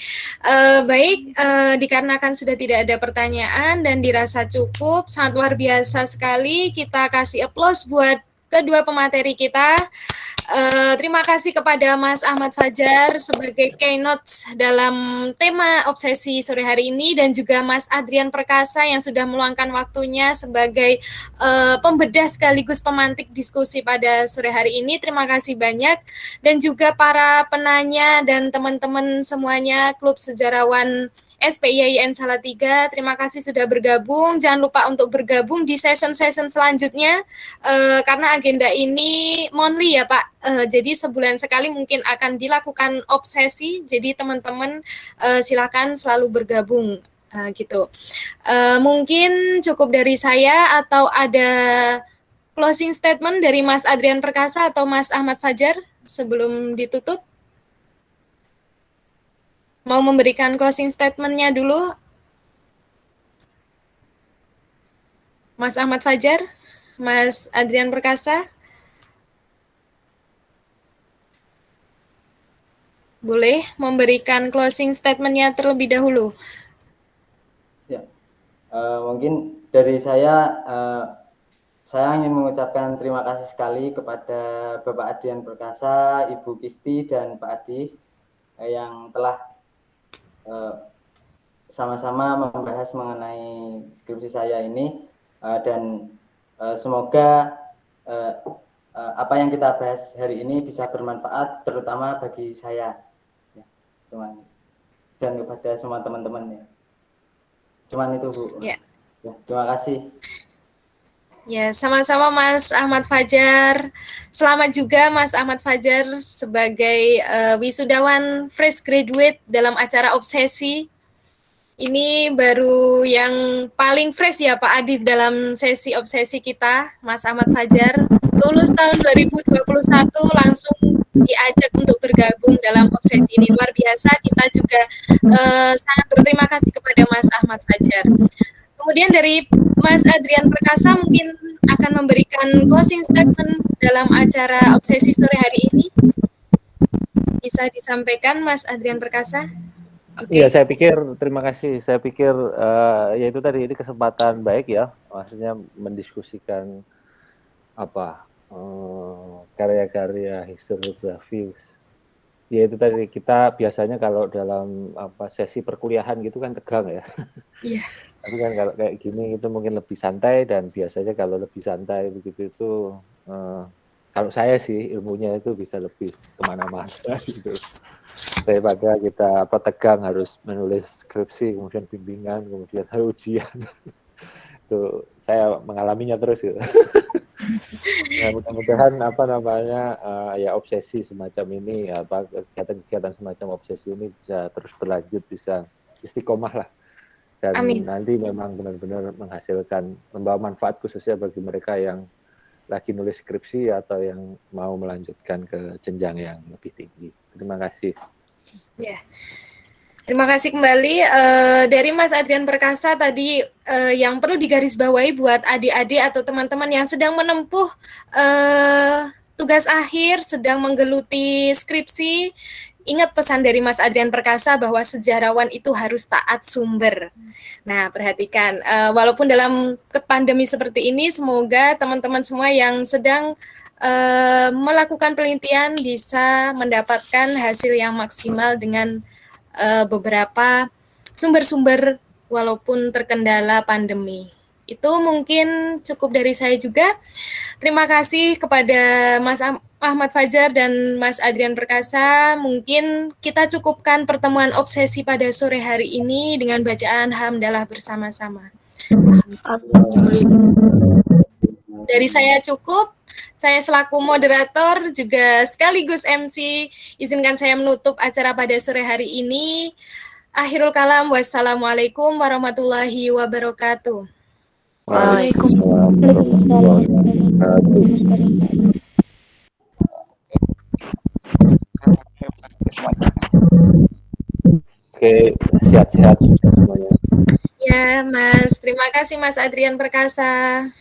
Baik, dikarenakan sudah tidak ada pertanyaan dan dirasa cukup, sangat luar biasa sekali. Kita kasih aplaus buat kedua pemateri kita. Terima kasih kepada Mas Ahmad Fajar sebagai keynote dalam tema obsesi sore hari ini, dan juga Mas Adrian Perkasa yang sudah meluangkan waktunya sebagai pembedah sekaligus pemantik diskusi pada sore hari ini. Terima kasih banyak. Dan juga para penanya dan teman-teman semuanya Klub Sejarawan SPIAIN Salatiga, terima kasih sudah bergabung. Jangan lupa untuk bergabung di session-session selanjutnya, karena agenda ini monthly ya Pak. Jadi sebulan sekali mungkin akan dilakukan obsesi. Jadi teman-teman silakan selalu bergabung gitu. Mungkin cukup dari saya, atau ada closing statement dari Mas Adrian Perkasa atau Mas Ahmad Fajar sebelum ditutup? Mau memberikan closing statement-nya dulu? Mas Ahmad Fajar, Mas Adrian Perkasa? Boleh memberikan closing statement-nya terlebih dahulu? Ya, mungkin dari saya ingin mengucapkan terima kasih sekali kepada Bapak Adrian Perkasa, Ibu Kisti, dan Pak Adi yang telah sama-sama membahas mengenai skripsi saya ini, dan semoga apa yang kita bahas hari ini bisa bermanfaat terutama bagi saya ya, dan kepada semua teman-teman ya. Cuman itu Bu. Ya, terima kasih. Ya, sama-sama Mas Ahmad Fajar. Selamat juga Mas Ahmad Fajar sebagai wisudawan fresh graduate dalam acara obsesi. Ini baru yang paling fresh ya Pak Adif dalam sesi obsesi kita, Mas Ahmad Fajar. Lulus tahun 2021 langsung diajak untuk bergabung dalam obsesi ini. Luar biasa, kita juga sangat berterima kasih kepada Mas Ahmad Fajar. Kemudian dari Mas Adrian Perkasa mungkin akan memberikan closing statement dalam acara obsesi sore hari ini. Bisa disampaikan Mas Adrian Perkasa? Iya, saya pikir terima kasih. Saya pikir ya itu tadi ini kesempatan baik ya, maksudnya mendiskusikan apa karya-karya historiografis. Ya itu tadi kita biasanya kalau dalam sesi perkuliahan gitu kan tegang ya. Iya. Tapi kan kalau kayak gini itu mungkin lebih santai, dan biasanya kalau lebih santai begitu itu kalau saya sih ilmunya itu bisa lebih kemana-mana gitu. Daripada kita tegang harus menulis skripsi, kemudian bimbingan, kemudian ujian. Itu saya mengalaminya terus gitu. Ya, mudah-mudahan ya obsesi semacam ini, kegiatan-kegiatan semacam obsesi ini bisa terus berlanjut, bisa istiqomah lah. Dan Amin. Nanti memang benar-benar menghasilkan, membawa manfaat khususnya bagi mereka yang lagi nulis skripsi atau yang mau melanjutkan ke jenjang yang lebih tinggi. Terima kasih. Ya, terima kasih kembali dari Mas Adrian Perkasa tadi. Yang perlu digarisbawahi buat adik-adik atau teman-teman yang sedang menempuh tugas akhir, sedang menggeluti skripsi, ingat pesan dari Mas Adrian Perkasa bahwa sejarawan itu harus taat sumber. Nah, perhatikan, walaupun dalam pandemi seperti ini, semoga teman-teman semua yang sedang melakukan penelitian bisa mendapatkan hasil yang maksimal dengan beberapa sumber-sumber walaupun terkendala pandemi. Itu mungkin cukup dari saya juga. Terima kasih kepada Mas Ahmad Fajar dan Mas Adrian Perkasa. Mungkin kita cukupkan pertemuan obsesi pada sore hari ini dengan bacaan hamdalah bersama-sama. Dari saya cukup. Saya selaku moderator juga sekaligus MC, izinkan saya menutup acara pada sore hari ini. Akhirul kalam, wassalamualaikum warahmatullahi wabarakatuh. Waalaikumsalam warahmatullahi wabarakatuh. Oke, sehat-sehat sukses semuanya. Ya, Mas. Terima kasih Mas Adrian Perkasa.